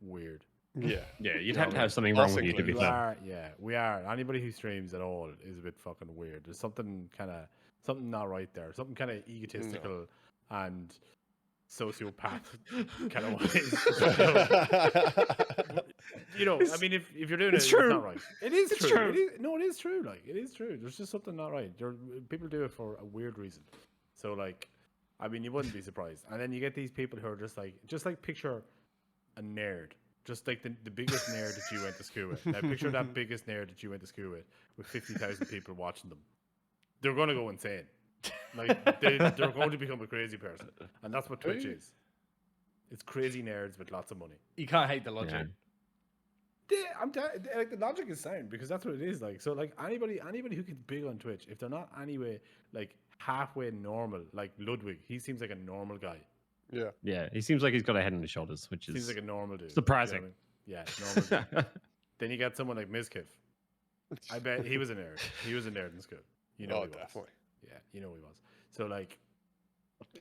weird. Yeah. yeah, you'd Yeah, have to man. have something wrong with you to Classically. be We fair. are, yeah, we are. Anybody who streams at all is a bit fucking weird. There's something not right there. Something kind of egotistical and sociopath kind of wise. You know, I mean, if you're doing it's it, true. it's not right. It is It's true. true. It is, no, it is true. Like, it is true. There's just something not right. People do it for a weird reason. So, like, I mean, you wouldn't be surprised. And then you get these people who are just like picture a nerd. Just like the biggest nerd that you went to school with. Now picture that biggest nerd that you went to school with 50,000 people watching them. They're going to go insane. Like they're going to become a crazy person, and that's what Twitch is. It's crazy nerds with lots of money. You can't hate the logic. Like the logic is sound because that's what it is. Like, so like anybody who gets big on Twitch, if they're not anyway like halfway normal, like Ludwig, he seems like a normal guy. Yeah. Yeah, he seems like he's got a head on his shoulders, which Seems is like a normal dude. surprising. You know what I mean? Yeah, normal dude. Then you got someone like Mizkiff. I bet he was a nerd. He was a nerd in school. You know Oh, he was. definitely. Yeah, you know he was. So like,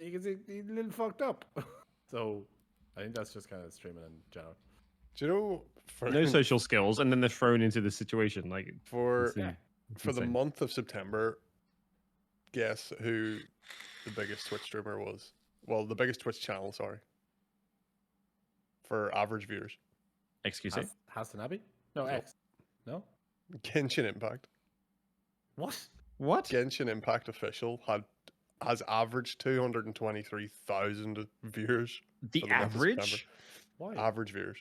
you can see he's a little fucked up. So I think that's just kind of streaming in general. Do you know for no social skills, and then they're thrown into this situation. Like for it's, Yeah. it's for the insane. month of September, guess who the biggest Twitch streamer was? Well, the biggest Twitch channel, sorry. For average viewers. XQC. Hassan Abbey? No, No. X. No? Genshin Impact. What? What? Genshin Impact official has averaged 223,000 viewers. The for the month of September. average? Why? Average viewers.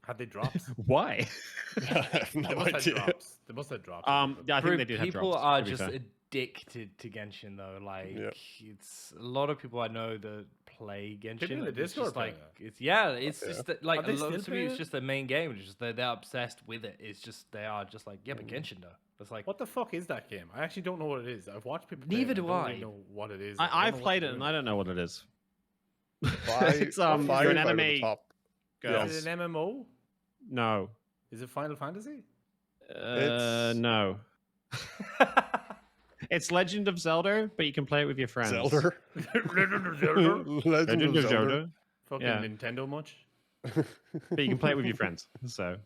Had they drops? Why? I have They no must have idea. drops. They must have drops. Yeah, I Bro, think they did have people drops, are to be just fair. addicted to Genshin though. Like Yeah. it's a lot of people I know that play Genshin. People in the and it's Discord just like play it's it's Yeah. just that, like Are they a lot still of people, it's playing it? just their main game. It's just they're obsessed with it. It's just they are just like but Genshin though. It's like What the fuck is that game? I actually don't know what it is. I've watched people. Play Neither it, do don't I. really know what it is. I've played it and I don't know what it is. Five, It's, five you're an out of the anime top. girl. Is it an MMO? No. Is it Final Fantasy? It's- No. It's Legend of Zelda, but you can play it with your friends. Zelda. Legend of Zelda? Legend of Zelda. Fucking Yeah. Nintendo much? But you can play it with your friends. So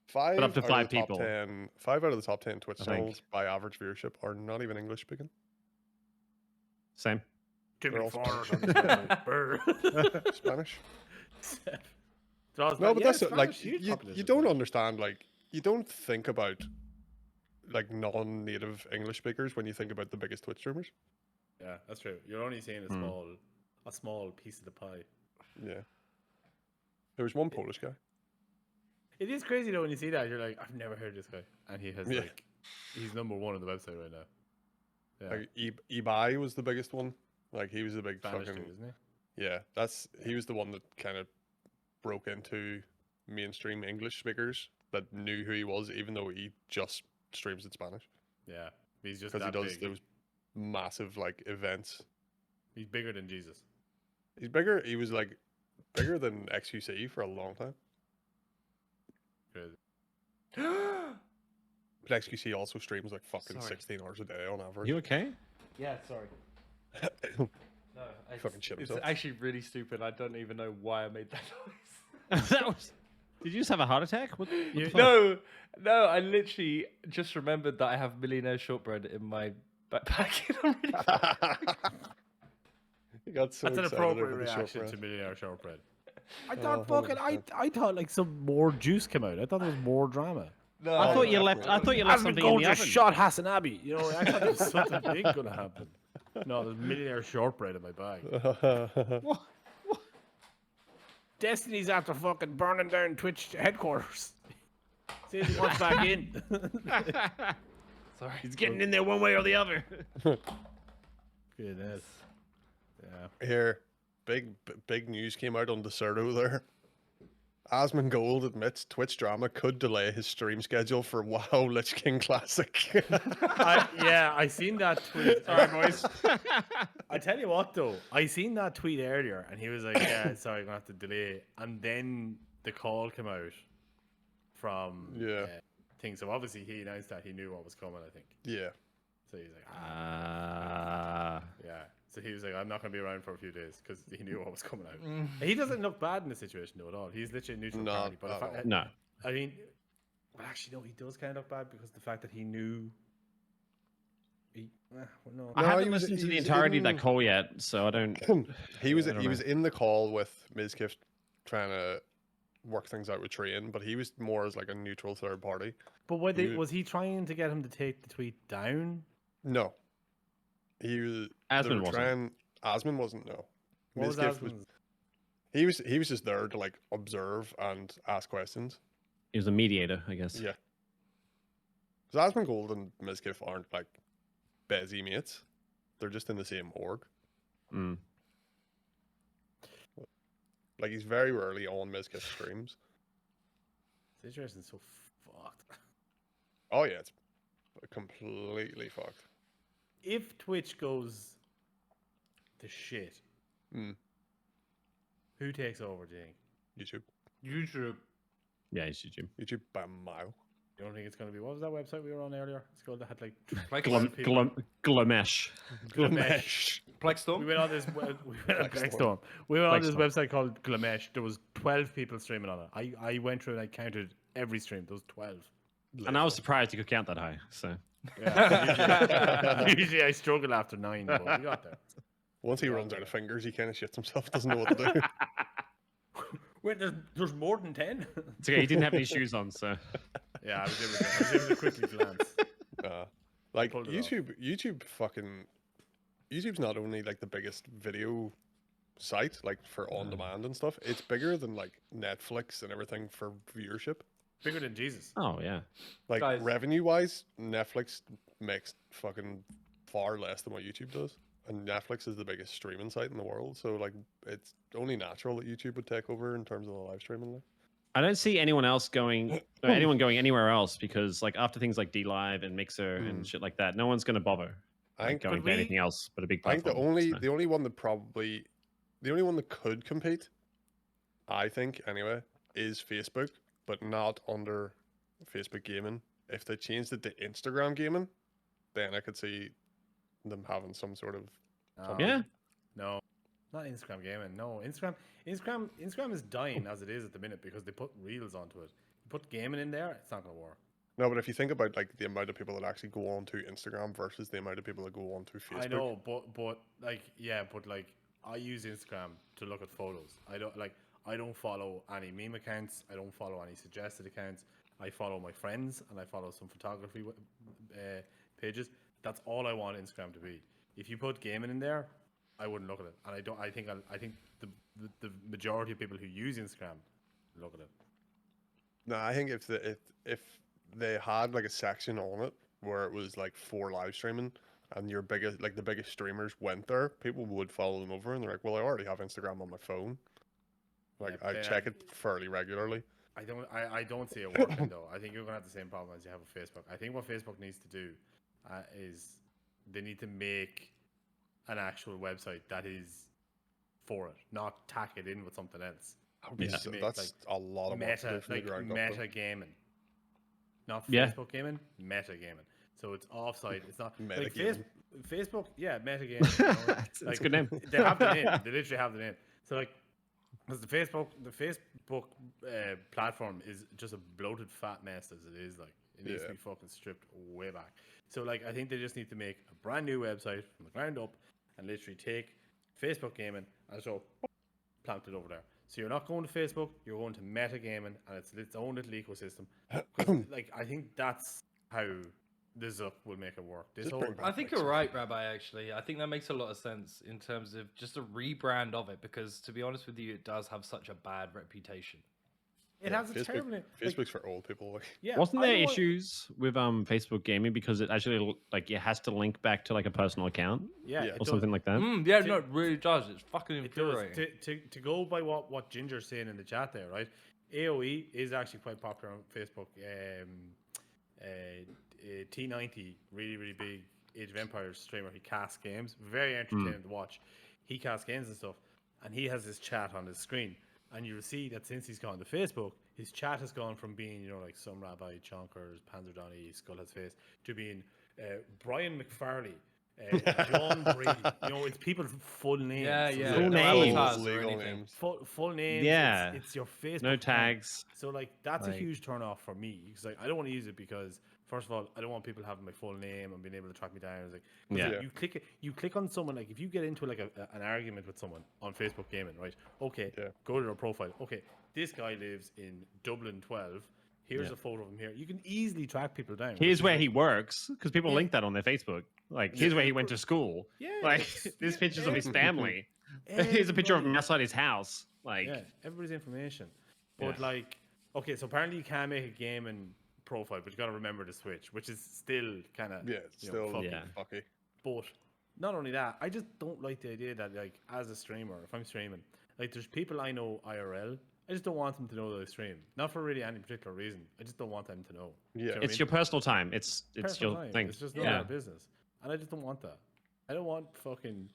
Five up to out of 5 the top people. 10 5 out of the top 10 Twitch I think. channels by average viewership are not even English speaking. same. Jimmy all Fallon. Spanish. No, No, but that's like you don't understand. Like you don't think about like non-native English speakers when you think about the biggest Twitch streamers. Yeah, that's true. You're only seeing a small piece of the pie. Yeah. There was one Polish guy. It is crazy though when you see that. You're like, I've never heard this guy, and he has Yeah. like, he's number one on the website right now. Yeah, Like Ibai was the biggest one. Like he was the big Spanish fucking dude, isn't yeah. He was the one that kind of broke into mainstream English speakers that knew who he was, even though he just streams in Spanish. he? Yeah, he's just Because that he does big. those massive like events. He's bigger than Jesus. He's bigger. He was like bigger than XQC for a long time. Crazy. But XQC also streams like fucking Sorry. 16 hours a day on average. You okay? yeah, sorry. No, Fucking shit it's himself. actually really stupid. I don't even know why I made that noise. That was. Did you just have a heart attack? What the fuck? No, I literally just remembered that I have millionaire shortbread in my backpack. I'm really He got so That's an excited appropriate over the reaction shortbread. to millionaire shortbread. I Oh, thought fucking 100%. I thought like some more juice came out. I thought there was more drama. no, I thought you left. I thought you left something in the oven. shot Hassan Abbey. You know, I thought there was something big gonna happen. No, there's millionaire shortbread in my bag. What? Destiny's after fucking burning down Twitch headquarters. See if he wants back in. Sorry. He's getting in there one way or the other. Goodness. Yeah. Here, big news came out on Deserto there. Asmongold admits Twitch drama could delay his stream schedule for WoW Lich King Classic. I seen that tweet. Sorry, boys. I tell you what though, I seen that tweet earlier, and he was like, "Yeah, sorry, I'm gonna have to delay." And then the call came out from Yeah. thing. So obviously he announced that he knew what was coming. I think. Yeah. So he's like, yeah. So he was like, I'm not gonna be around for a few days because he knew what was coming out. He doesn't look bad in the situation though at all. He's literally a neutral Not party. But at the all. fact, No. I mean, well, actually, no, he does kind of look bad because the fact that he knew. Well, no. I No, haven't he was- listened to the he's entirety of in- that call yet, so I don't. he was I don't was in the call with Mizkif trying to work things out with Train, but he was more as like a neutral third party. But was he trying to get him to take the tweet down? No. He was Asmund wasn't. Asmund wasn't, no. What was Mizkif Asmund's- he was just there to like observe and ask questions. He was a mediator, I guess. Yeah. Because Asmongold and Mizkif aren't like busy mates. They're just in the same org. Mm. Like he's very rarely on Mizkif streams. Situation's so fucked. Oh yeah, it's completely fucked. If Twitch goes to shit, Mm. who takes over? Do you think? YouTube. YouTube. Yeah, it's YouTube. YouTube by a mile. You don't think it's gonna be? What was that website we were on earlier? It's called that had like Glamesh. Glamesh. Plexstorm. We went on this. We went on Plexstorm. Plexstorm. We went on this Plexstorm. website called Glamesh. There was 12 people streaming on it. I went through and I counted every stream. There was 12. And I was surprised you could count that high. So Yeah. Usually I struggle after 9, but we got there. Once he runs out of fingers, he kind of shits himself. Doesn't know what to do. Wait, there's more than 10. it's okay. He didn't have any shoes on, so Yeah, I was able to quickly glance. Like pulled it off. YouTube's not only like the biggest video site like for on demand and stuff. It's bigger than like Netflix and everything for viewership. Bigger than Jesus. Oh yeah. Like Guys. revenue wise, Netflix makes fucking far less than what YouTube does. And Netflix is the biggest streaming site in the world, so like it's only natural that YouTube would take over in terms of the live streaming. Like. I don't see anyone else going, anyone going anywhere else because like after things like DLive and Mixer and shit like that, no one's going to bother like, going to anything else but a big I think platform. the only one that could compete, I think anyway, is Facebook, but not under Facebook gaming. If they changed it to Instagram gaming, then I could see them having some sort of Yeah. No, not Instagram gaming. No, Instagram is dying as it is at the minute because they put reels onto it. You put gaming in there, it's not gonna work. No, but if you think about like the amount of people that actually go on to Instagram versus the amount of people that go on to Facebook. I know, but I use Instagram to look at photos. I don't follow any meme accounts. I don't follow any suggested accounts. I follow my friends and I follow some photography pages. That's all I want Instagram to be. If you put gaming in there, I wouldn't look at it, and I don't. I think the majority of people who use Instagram look at it. No, I think if they had like a section on it where it was like for live streaming, and the biggest streamers went there, people would follow them over, and they're like, well, I already have Instagram on my phone. Like I check it fairly regularly. I don't see it working though. I think you're gonna have the same problem as you have with Facebook. I think what Facebook needs to do is they need to make an actual website that is for it, not tack it in with something else. That's a lot of meta gaming, not Yeah. Facebook gaming, meta gaming. So it's offsite. It's not Meta like gaming. Facebook. Yeah, meta gaming. You know? That's a good name. They have the name. They literally have the name. So like, because the Facebook platform is just a bloated fat mess as it is. Like, it needs to be fucking stripped way back. So like, I think they just need to make a brand new website from the ground up and literally take Facebook gaming and so plant it over there. So you're not going to Facebook, you're going to meta gaming, and it's its own little ecosystem. 'Cause, like, I think that's how this will make it work. I think you're right, Rabbi, actually. I think that makes a lot of sense in terms of just a rebrand of it, because to be honest with you, it does have such a bad reputation. It has a terrible... Facebook's for old people. Like. Yeah, Wasn't there issues with Facebook gaming because it actually like it has to link back to like a personal account? Yeah, or something like that. Yeah, no, it really does. It's fucking infuriating. To go by what Ginger's saying in the chat there, right? AOE is actually quite popular on Facebook. T90, really big Age of Empires streamer. He casts games, very entertaining to watch. He casts games and stuff, and he has this chat on his screen. And you'll see that since he's gone to Facebook, his chat has gone from being, like some Rabbi, Chonkers, Panzer Donny, Skull Has Face, to being Brian McFarley, John Brady. It's people's full names. Yeah. Full No names. avatars or Legal anything. names. Full names. Yeah. It's your Facebook. No name. tags. So like that's a Like- huge turn off for me because like I don't want to use it because first of all I don't want people having my full name and being able to track me down. It's like 'cause Yeah. you click on someone, like if you get into like an argument with someone on Facebook gaming, right? Okay, go to their profile. Okay, this guy lives in Dublin 12. Here's a photo of him here. You can easily track people down. Here's where he works because people link that on their Facebook. Like here's where he went to school. Yeah, Like it's- there's yeah, pictures of his everybody. family. Here's a picture of him Everybody. outside his house. Like Yeah, everybody's information. But Yeah. like, okay, so apparently you can make a gaming profile, but you got to remember to switch, which is still kind of Yeah, it's still fucky. But not only that, I just don't like the idea that like as a streamer, if I'm streaming, like there's people I know IRL. I just don't want them to know that I stream. Not for really any particular reason. I just don't want them to know. Yeah. Do you know what I it's mean? your personal time. It's Personal your time. thing. It's just not yeah. our business. And I just don't want that. I don't want fucking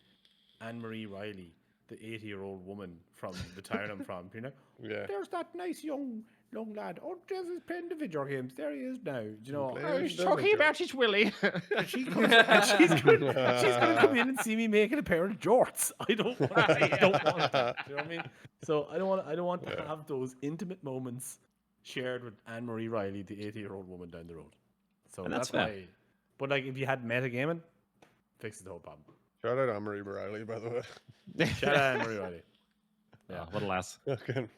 Anne-Marie Riley, the 80-year-old woman from the town I'm from, Yeah. There's that nice young lad. Oh, Jeff is playing the video games. There he is now. Do you know? Playing He's the talking video. about his willy. She's gonna come in and see me making a pair of jorts. I don't want that. Do you know what I mean? So I don't want to have those intimate moments shared with Anne-Marie Riley, the 80-year-old woman down the road. So And that's that's why. But like, if you had metagaming, fixes the whole problem. Shout out Anne-Marie Riley, by the way. Shout out Anne-Marie Riley. Yeah, what a lass. Fucking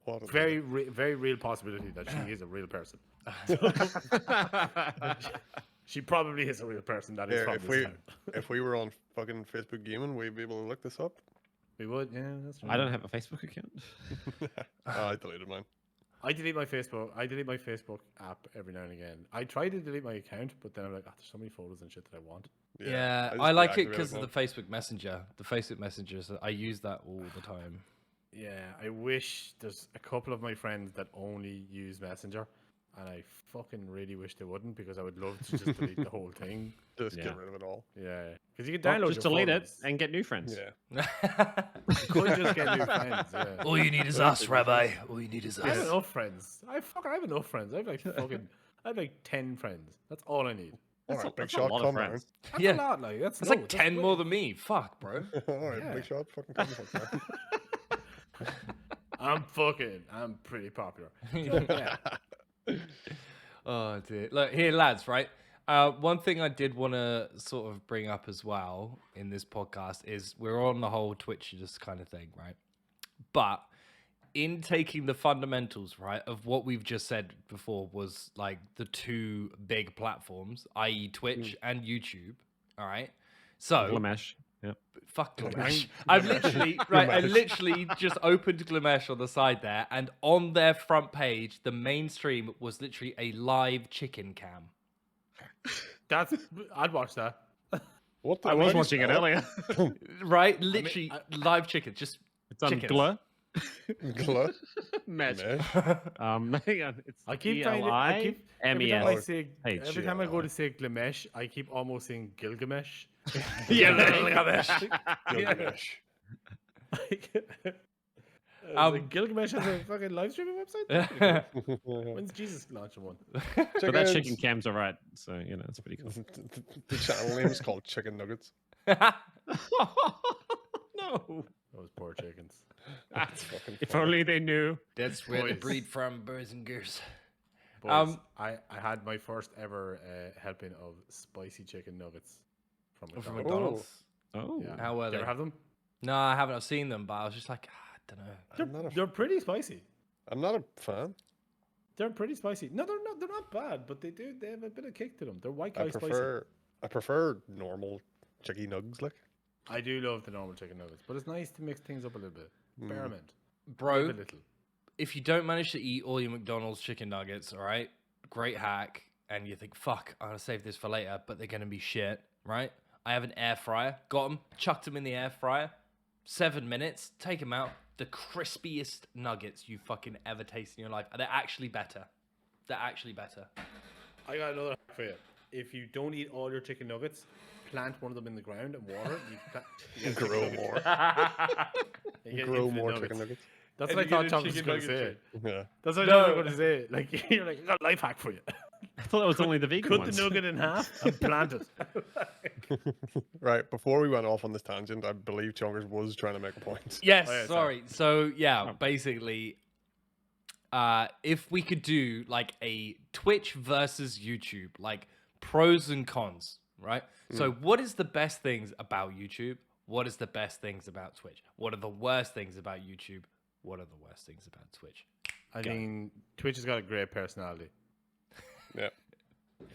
what a Very real possibility that she is a real person. She probably is a real person that is Yeah, from if this we town. if we were on fucking Facebook gaming, we'd be able to look this up. We would, yeah, that's right. I don't have a Facebook account. I deleted mine. I delete my Facebook app every now and again. I try to delete my account, but then I'm like, there's so many photos and shit that I want. Yeah, just I like it deactivate because of now. the Facebook Messenger. The Facebook Messenger, so I use that all the time. Yeah, I wish there's a couple of my friends that only use Messenger, and I fucking really wish they wouldn't because I would love to just delete the whole thing. Just Yeah. get rid of it all. Yeah, because you can Well, download just your delete it photos. and get new friends. Yeah. You could just get new friends. Yeah. All you need is us, Rabbi. All you need is I have us. enough friends. I have enough friends. I have like 10 friends. That's all I need. All That's, right, a, big that's a shot, lot of come on. friends. That's Yeah. a lot, like that's That's loads. like That's 10 way- more than me. Fuck, bro. All right, Yeah. big shot, fucking come on, man. I'm pretty popular. So, yeah. Oh dear. Look here, lads. Right. One thing I did want to sort of bring up as well in this podcast is we're on the whole Twitchidous kind of thing, right? But in taking the fundamentals, right, of what we've just said before was like the two big platforms, i.e., Twitch and YouTube. All right. So Glamesh. Yep. fuck Glamesh. Glamesh. I've literally I Glamesh. literally just opened Glamesh on the side there, and on their front page, the main stream was literally a live chicken cam. I'd watch that. What the, I how was do you watching it spell earlier. Right, literally live chicken, just It's on chickens. Gla. Glut? Mesh. Mesh? Hang on. It's I keep trying to. I keep every time I say every time I go to say Glamesh, I keep almost saying Gilgamesh. Gilgamesh. Gilgamesh. Gilgamesh has a fucking live streaming website. When's Jesus launching one? But that chicken Chickens. cam's alright. So, you know, it's pretty cool. The channel name is called Chicken Nuggets. No. Those poor chickens. That's fucking If funny. only they knew. That's where they Boys. breed from, birds and geese. Boys, I had my first ever helping of spicy chicken nuggets from From McDonald's. McDonald's. Oh. Yeah. How were Did you they? ever have them? No, I haven't. I've seen them, but I was just like, I don't know. I'm not a, They're pretty spicy. I'm not a fan. They're pretty spicy. No, they're not. They're not bad, but they have a bit of kick to them. They're white guy I prefer normal chicky nugs, like. I do love the normal chicken nuggets, but it's nice to mix things up a little bit. Experiment. Bro, Live a little. if you don't manage to eat all your McDonald's chicken nuggets, all right, great hack, and you think, fuck, I'm going to save this for later, but they're going to be shit, right? I have an air fryer. Got them, chucked them in the air fryer. 7 minutes, take them out. The crispiest nuggets you fucking ever tasted in your life. And they're actually better. They're actually better. I got another hack for you. If you don't eat all your chicken nuggets, plant one of them in the ground and water it. You get Grow chicken more. nuggets. You get Grow infinite more nuggets. chicken nuggets. That's And what I you get thought a Tom was chicken going to nugget say. Yeah. That's what I No. thought you were going to say. Like, you're like, I got a life hack for you. I thought that was only the vegan Cut ones. the nugget in half and plant it. Right, before we went off on this tangent, I believe Chongers was trying to make a point. Yes, Oh, yeah, sorry. So, yeah, Oh. basically, if we could do like a Twitch versus YouTube, like pros and cons, right? So, what is the best things about YouTube? What is the best things about Twitch? What are the worst things about YouTube? What are the worst things about Twitch? I mean, Twitch has got a great personality. Yeah.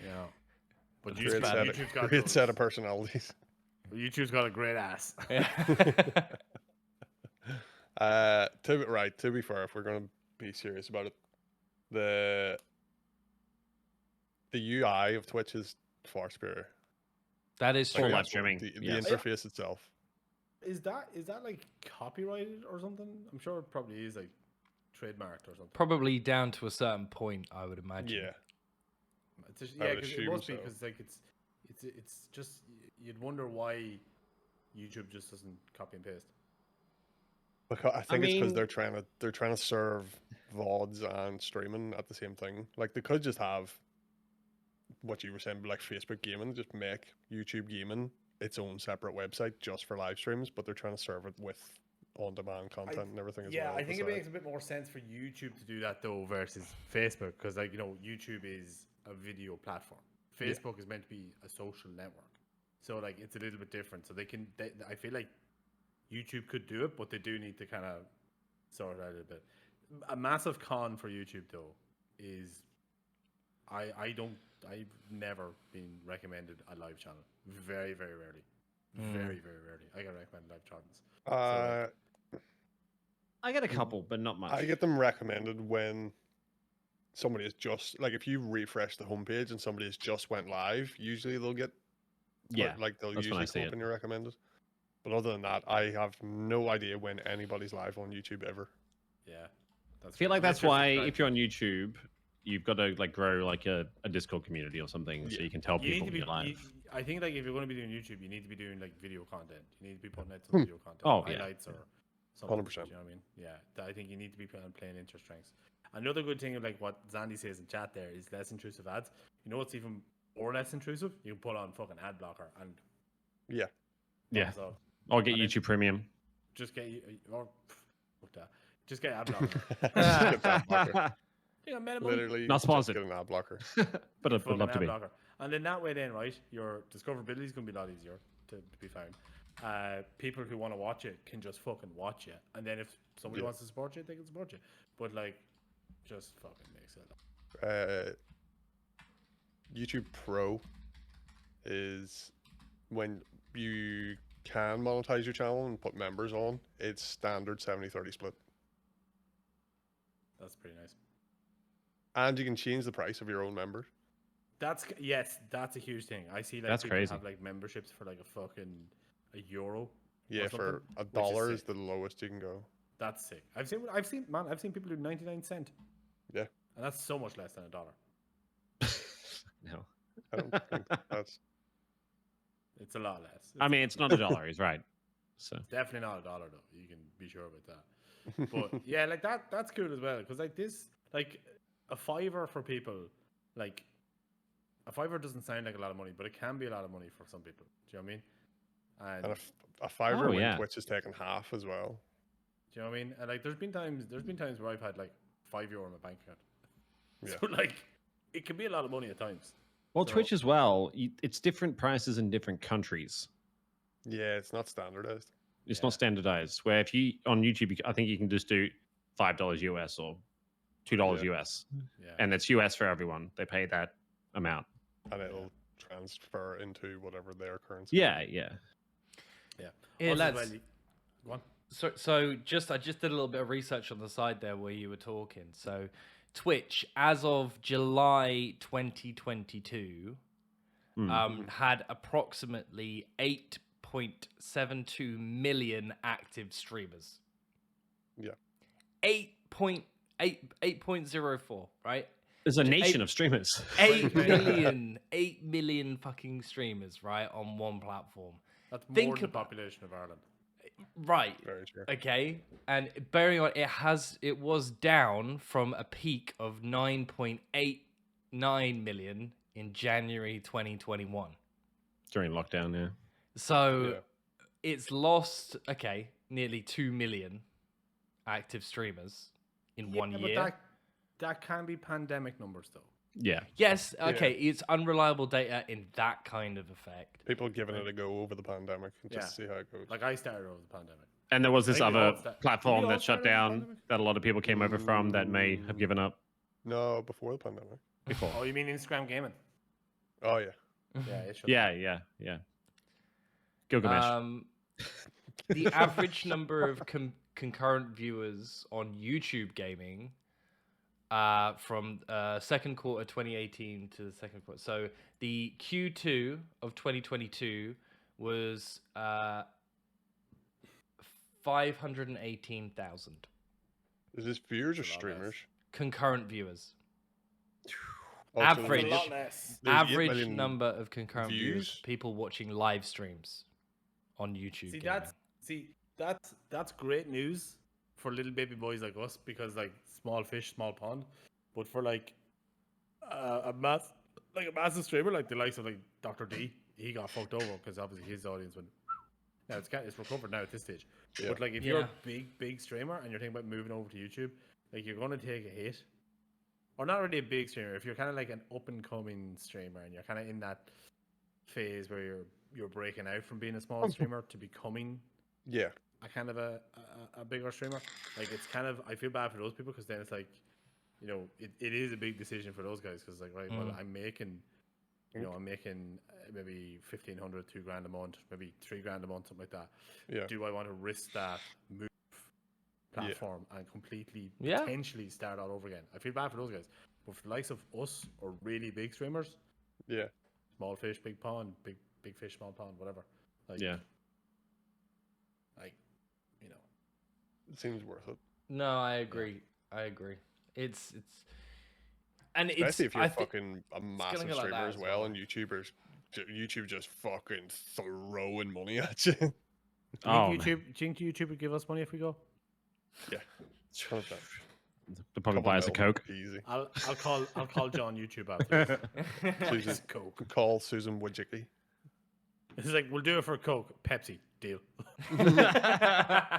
Yeah. But Great YouTube's got great those. set of personalities. YouTube's got a great ass. To be fair, if we're going to be serious about it, the UI of Twitch is far superior. That is For true. live streaming. The Yes. interface itself. Is that like copyrighted or something? I'm sure it probably is like trademarked or something. Probably down to a certain point, I would imagine. Yeah. It's just, I yeah, would because it assume must be so. because like it's just you'd wonder why YouTube just doesn't copy and paste. Because I think it's because mean- they're trying to serve VODs and streaming at the same thing. Like they could just have what you were saying, like Facebook gaming, just make YouTube gaming its own separate website just for live streams, but they're trying to serve it with on-demand content and everything as Yeah, well. I think it beside. makes a bit more sense for YouTube to do that though versus Facebook because like YouTube is a video platform. Facebook is meant to be a social network, so like it's a little bit different. So I feel like YouTube could do it, but they do need to kind of sort it out a little bit. A massive con for YouTube though is I've never been recommended a live channel. Very, very rarely. Very, very rarely. I get recommended live channels. I get a couple, but not much. I get them recommended when somebody is just like if you refresh the homepage and somebody has just went live, usually they'll get like they'll that's when I usually see come up it. in your recommended. But other than that, I have no idea when anybody's live on YouTube ever. Yeah. I feel like that's why if you're on YouTube, you've got to like grow like a Discord community or something so you can tell people when you're live. I think like if you're going to be doing YouTube, you need to be doing like video content. You need to be putting out some video content, highlights or something. 100%. You know what I mean? Yeah, I think you need to be playing into strengths. Another good thing of like what Zandy says in chat there is less intrusive ads. You know what's even more less intrusive? You can put on fucking ad blocker and Yeah. Or get YouTube Premium. Just get or fuck that. Just get ad blocker. Just get that blocker. Minimum. Literally, Not sponsored. Just get an ad blocker. But I'd love to be. Blocker. And then that way, then right, your discoverability is going to be a lot easier to be found. People who want to watch it can just fucking watch it, and then if somebody wants to support you, they can support you. But like, just fucking makes it. YouTube Pro is when you can monetize your channel and put members on. It's standard 70-30 split, That's pretty nice. and you can change the price of your own members. That's a huge thing. I see like That's people crazy. have like memberships for like a euro. Yeah, for $1 is the lowest you can go. That's sick. I've seen people do 99 cent. Yeah. And that's so much less than $1. No. I don't think that's. It's a lot less. I mean, it's not $1. He's right. So Definitely not $1 though. You can be sure about that. But yeah, like that's cool as well because like this, like a $5 for people, like a $5 doesn't sound like a lot of money, but it can be a lot of money for some people. Do you know what I mean? And And a $5 when yeah. Twitch is taking half as well. do you know what I mean? And like there's been times where I've had like €5 in my bank account. Yeah. So like it can be a lot of money at times. well, So- Twitch as well. It's different prices in different countries. Yeah, it's not standardized. It's not standardized. Where if you on YouTube, I think you can just do $5 US or $2 US, Yeah. and it's US for everyone. They pay that amount. And it'll transfer into whatever their currency. Yeah. Yeah. Here, Also, lads. well, go on. So I just did a little bit of research on the side there where you were talking. So Twitch, as of July 2022, had approximately 8.72 million active streamers. Yeah. 8.04, right? There's a nation of streamers. 8 million fucking streamers, right, on one platform. That's more Think than the about- population of Ireland. Right. Very true. Okay. And bearing on it was down from a peak of 9.89 million in January 2021. During lockdown, yeah. So it's lost nearly 2 million active streamers in 1 year. But that can be pandemic numbers though. Yeah. Yes, okay, it's unreliable data in that kind of effect. People giving it a go over the pandemic just to see how it goes. Like I started over the pandemic. And there was this I think we other all sta- platform did we all that shut start in the down pandemic? that a lot of people came over from that may have given up No, before the pandemic. before. Oh, you mean Instagram gaming? Oh yeah. Yeah, it shut Yeah. Gilgamesh. The average number of concurrent viewers on YouTube gaming from second quarter 2018 to the second quarter. So the Q2 of 2022 was 518,000 Is this viewers or It's a lot less. streamers? concurrent viewers. Oh, so Average. It's a lot less. there's 8 Average million number of concurrent viewers, views. people watching live streams on YouTube. See, that's great news for little baby boys like us because like small fish, small pond. But for like a massive streamer like the likes of like Dr. D, he got fucked over because obviously his audience went. Now it's recovered now at this stage. Yeah. But like if you're a big streamer and you're thinking about moving over to YouTube, like you're gonna take a hit. Or not really a big streamer. If you're kind of like an up and coming streamer and you're kind of in that phase where you're breaking out from being a small streamer to becoming Yeah. a kind of a bigger streamer, like it's kind of I feel bad for those people because then it's like you know, it is a big decision for those guys because, like, right, well, I'm making maybe 1,500, $2,000 a month, maybe $3,000 a month, something like that. Yeah. Do I want to risk that move platform and completely potentially start all over again? I feel bad for those guys, but for the likes of us or really big streamers, Yeah. small fish, big pond, big fish, small pond, whatever. Like, like, you know, It seems worth it. No, I agree. I agree. It's and Especially it's if you're I thi- fucking a gonna massive go like streamer that as as well, well. and YouTube just fucking throwing money at you. do Oh, you think YouTube would give us money if we go? Yeah. 100%. they'll probably buy us a Couple Coke. mil, easy. I'll call John YouTube after this. Susan, Coke. call Susan Wojcicki. It's like, we'll do it for Coke, Pepsi, deal.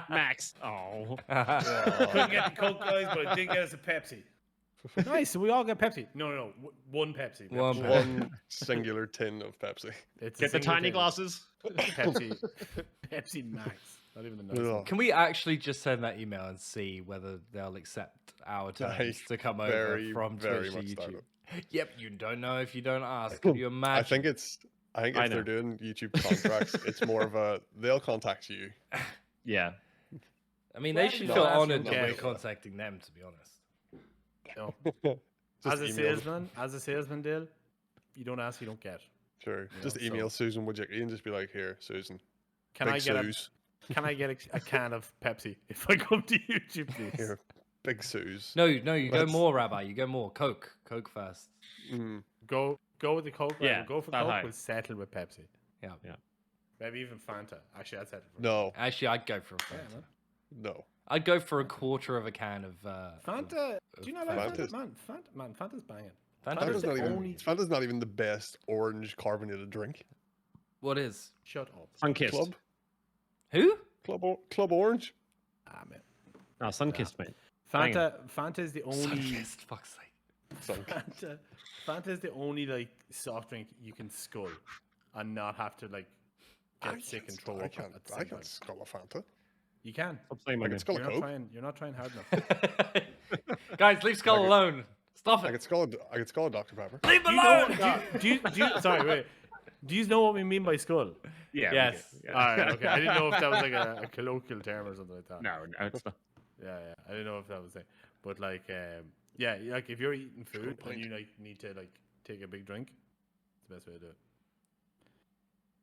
Max. Oh. Couldn't get the Coke guys, but it did get us a Pepsi. Nice, so we all get Pepsi. No, one Pepsi. One Pepsi. Pepsi. One singular tin of Pepsi. It's a Get the single tiny thing. glasses. Pepsi Max. Not even the nice one. Ugh. Can we actually just send that email and see whether they'll accept our terms to come over very, from very Twitch to much doubt YouTube? it. Yep, you don't know if you don't ask. Can you imagine? I think I if they're know. doing YouTube contracts, it's more of they'll contact you. Yeah. I mean, Well, they should no, feel that's honored that okay. we're contacting them, to be honest. No. Just As a salesman, Dale, you don't ask, you don't get. Sure. You Just know, email so- Susan Wojcicki and just be like, here, Susan. Can Big I get Suze. a can of Pepsi if I come to YouTube, please? Here, Big Suze. No, you go Let's- more, Rabbi. You go more. Coke first. Mm. Go with the Coke. Yeah, We'll go for that Coke. high. We'll settle with Pepsi. Yeah. Maybe even Fanta. Actually, I'd settle for No, Actually, I'd go for a Fanta. man. no. I'd go for a quarter of a can of Fanta. Do you not like Fanta's- Fanta? Man, Fanta's banging. Fanta. Fanta's Fanta's not even the best orange carbonated drink. What is? Shut up. Sunkissed. Club? Who? Club Orange? Ah, man. No, Sunkissed, mate. Fanta is the only. Sunkissed, fuck's sake. Fanta is the only like soft drink you can skull and not have to like get sick and throw up at the I same can time. skull a Fanta. You can. Stop saying my I can name. skull a Coke. You're not trying hard enough. Guys, leave Skull Like- alone. Stop I it. could skull a Dr. Pepper. Leave Do him you know alone. what, do you, sorry, wait. Do you know what we mean by skull? Yeah. we Yes. do, yeah. All right, okay. I didn't know if that was like a colloquial term or something like that. No, it's not. Yeah. I didn't know if that was it. But like, yeah, like if you're eating food and point. you like need to like take a big drink, it's the best way to do it.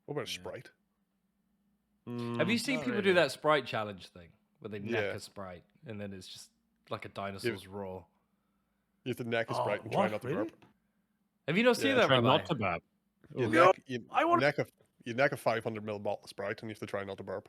What about a Sprite? Have you seen Not people really. do that Sprite challenge thing where they neck Yeah. a Sprite and then it's just like a dinosaur's raw? You have to neck a Oh, Sprite and try what? not to Really? burp. Have you not seen Yeah, that, Try Rabbi? not to burp. You No, neck, I want- you neck a 500ml bottle of Sprite and you have to try not to burp.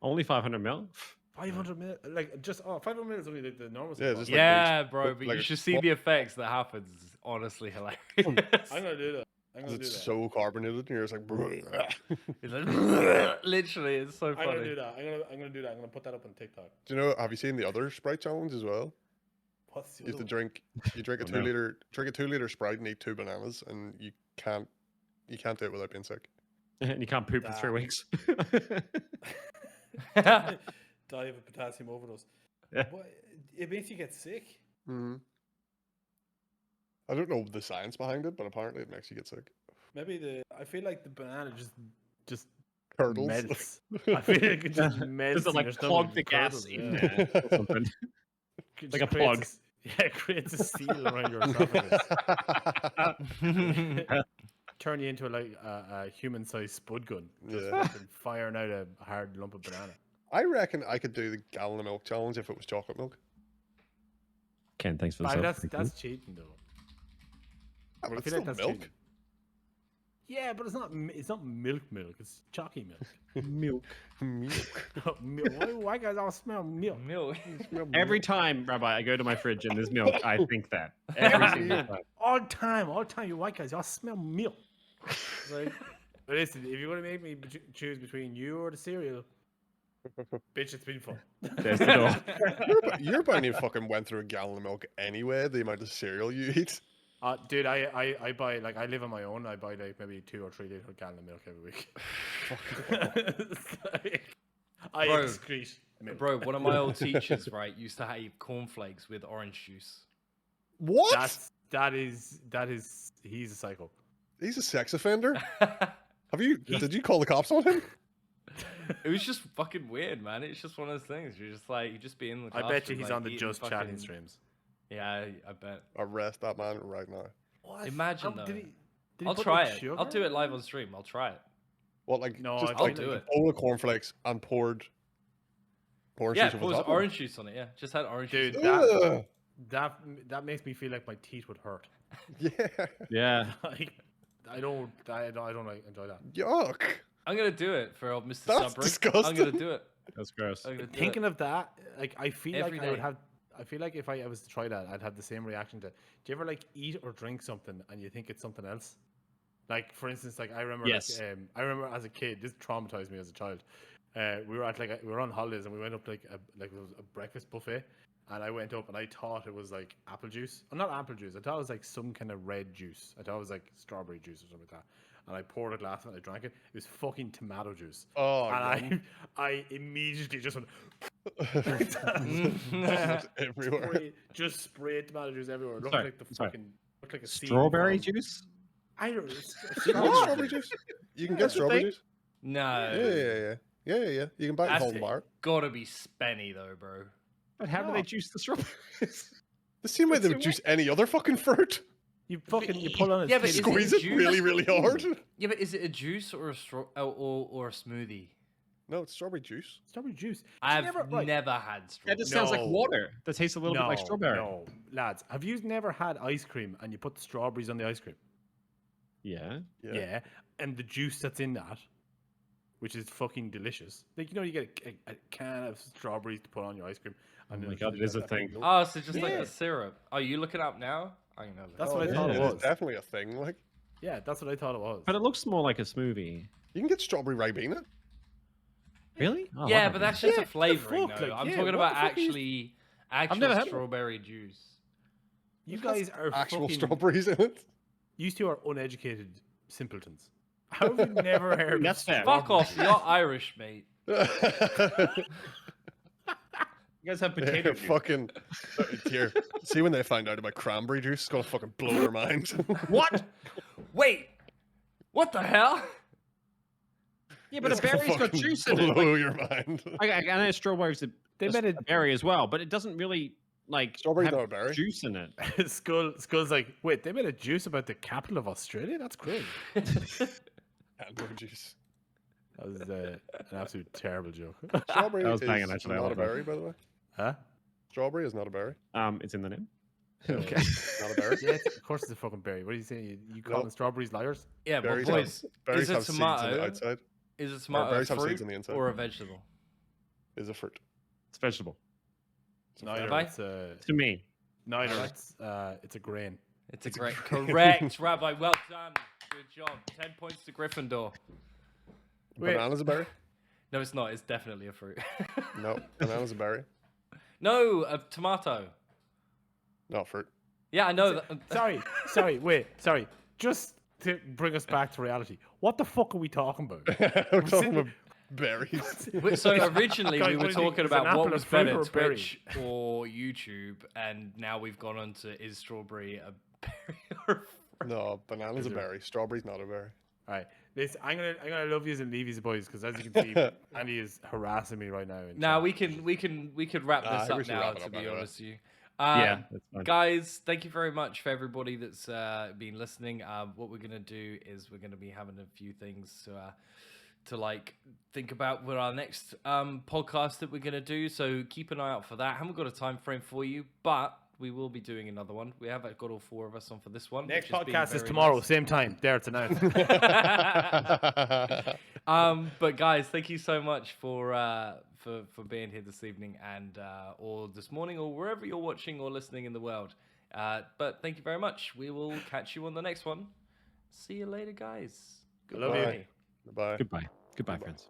Only 500 mil. 500 mil, like just 500 mil is only like the normal. Yeah, stuff. just like Yeah, those- bro, but like you a should see small- the effects that happens. It's honestly hilarious. I'm gonna do that. I'm gonna do It's that. so carbonated and you're just like, It's like, literally, it's so I'm gonna funny. do that. I'm gonna do that. I'm gonna put that up on TikTok. Do you know? Have you seen the other Sprite challenge as well? What's the You have to other drink. You drink a Oh, no. 2 liter Sprite and eat 2 bananas, and you can't do it without being sick. And you can't poop for 3 Damn. weeks. one? Die of a potassium overdose. Yeah. What? It makes you get sick. Mm-hmm. I don't know the science behind it, but apparently it makes you get sick. Maybe I feel like the banana just Curdles. melts. I feel like it just melts. Does it in like your stomach clog and the gas curdles, in yeah. there or something? It Like just a plug. creates Yeah, it creates a seal around your esophagus. Turn you into like a human-sized spud gun. Just Yeah. fucking firing out a hard lump of banana. I reckon I could do the gallon of milk challenge if it was chocolate milk. Ken, thanks for the Aye, sub. that's Thank you. that's cheating though. Ah, but I it's feel still like that's milk. cheating. Yeah, but it's not milk. It's chalky milk. milk. Milk. Why guys all smell milk? Milk. Every time, Rabbi, I go to my fridge and there's milk, I think that. Every single time. All time, you white guys, y'all smell milk. Like, but listen, if you want to make me choose between you or the cereal, bitch, it's been fun. There's the door. You're bound to fucking went through a gallon of milk anyway. The amount of cereal you eat. Dude, I buy, like, I live on my own. I buy like maybe 2 or 3 little gallon of milk every week. Like, I Bro. excrete milk. Bro, one of my old teachers, right, used to have cornflakes with orange juice. What? He's a psycho. He's a sex offender. Did you call the cops on him? It was just fucking weird, man. It's just one of those things. You're just like, you just be in the I classroom, bet you he's like, on the eating Just fucking... Chatting streams. Yeah, I bet. Arrest that man right now. What? Imagine though. Did he I'll put, try like, it. sugar I'll do it in live on stream. I'll try it. What, like, No, just I'll like do a it. bowl of cornflakes and poured orange Yeah, juice it over was top of orange juice on it. Yeah, just had orange Dude, juice. Ugh. that makes me feel like my teeth would hurt. Yeah. Yeah. Like, I don't like, enjoy that. Yuck. I'm gonna do it for old Mr. That's Subbrick. disgusting. I'm gonna do it. That's gross. I'm gonna do Thinking it. of that, like I feel Every like I would day. have. I feel like if I was to try that, I'd have the same reaction to. Do you ever like eat or drink something and you think it's something else? Like for instance, like I remember, Yes. I remember as a kid. This traumatized me as a child. We were at we were on holidays and we went up to it was a breakfast buffet, and I went up and I thought it was like apple juice. Well, not apple juice. I thought it was like some kind of red juice. I thought it was like strawberry juice or something like that. And I poured a glass of it and I drank it. It was fucking tomato juice. Oh, And I immediately just went Just everywhere. just sprayed tomato juice everywhere. It looked Sorry, like the sorry. fucking looked like a scene Strawberry from- juice? I don't know. You can get strawberry juice. You can get That's the strawberry thing. juice. No. Yeah. You can buy it That's in the bar. gotta be spenny though, bro. But how do No. they juice the strawberries? The same way That's they the would juice any other fucking fruit. You pull on it. Yeah, but is it Squeeze it juice? really, really hard. Yeah, but is it a juice or a or a smoothie? No, it's strawberry juice. strawberry juice. I've never- never, right. had That strawberry. just sounds like No. water. That tastes a little bit like strawberry. No, lads, have you never had ice cream and you put the strawberries on the ice cream? Yeah. Yeah. And the juice that's in that, which is fucking delicious. Like you get a can of strawberries to put on your ice cream. Oh And my then God, it is a thing. Oh, so just like Yeah. the syrup. Are you looking up now? I know that. That's what I yeah, thought it is was. definitely a thing. Like, Yeah, that's what I thought it was. But it looks more like a smoothie. you can get strawberry ribena. Really? Oh, I Yeah, love but that. that's just Yeah, a what the flavoring fuck? though. Like, I'm yeah, talking what about the fuck are you- actual never had one. strawberry juice. You guys are Actual fucking, strawberries in it. You two are uneducated simpletons. How have you never heard of That's fair. Fuck off, strawberries? you're Irish, mate. You guys have potato Here, juice. fucking here. See when they find out about cranberry juice, it's gonna fucking blow their minds. What? Wait. What the hell? Yeah, but It's a gonna berry's got fucking juice in it. Blow your mind. I know strawberries They are made a berry as well, but it doesn't really like Strawberry's have not a berry. juice in it. Skull's like, wait, they made a juice about the capital of Australia? That's crazy. Cranberry juice. That was an absolute terrible joke. Strawberry That was is banging, actually. I not a love that. berry, by the way. Huh? Strawberry is not a berry. It's in the name. Okay. Not a berry. Yeah, of course it's a fucking berry. What are you saying? You calling No. strawberries liars? Yeah, but Berries boys, have, berries is a have seeds on tomato the outside. is a tomato a berries have fruit seeds on the inside. or a vegetable? Is a fruit. It's vegetable. Neither. Rabbi? It's a To me. neither. Rabbi? It's a grain. It's a great correct, Rabbi. Well done. Good job. 10 points to Gryffindor. Wait. Banana's a berry? No, it's not. It's definitely a fruit. No. Banana's a berry. No, a tomato. No, fruit. Yeah, I know that. Sorry. Just to bring us back to reality. What the fuck are we talking about? I'm talking about berries. So originally Guys, we what were do you think? talking Is an about apple what a was fruit better, or a berry? Twitch or YouTube, and now we've gone on to is strawberry a berry or a fruit? No, banana's a Is it- berry. Strawberry's not a berry. All right. I'm gonna love yous and leave yous boys because as you can see, Andy is harassing me right now. in Now chat. we could wrap Nah, I this think we up should now. wrap it To up be anyway. honest with you, Yeah, that's fine. guys, thank you very much for everybody that's been listening. What we're gonna do is we're gonna be having a few things to like think about with our next podcast that we're gonna do. So keep an eye out for that. Haven't got a time frame for you, but we will be doing another one. We haven't got all four of us on for this one. Next which has been podcast is very tomorrow, nice. same time. There, it's announced. But guys, thank you so much for being here this evening and or this morning or wherever you're watching or listening in the world. But thank you very much. We will catch you on the next one. See you later, guys. I love you. Goodbye. Goodbye. Goodbye. Goodbye, friends.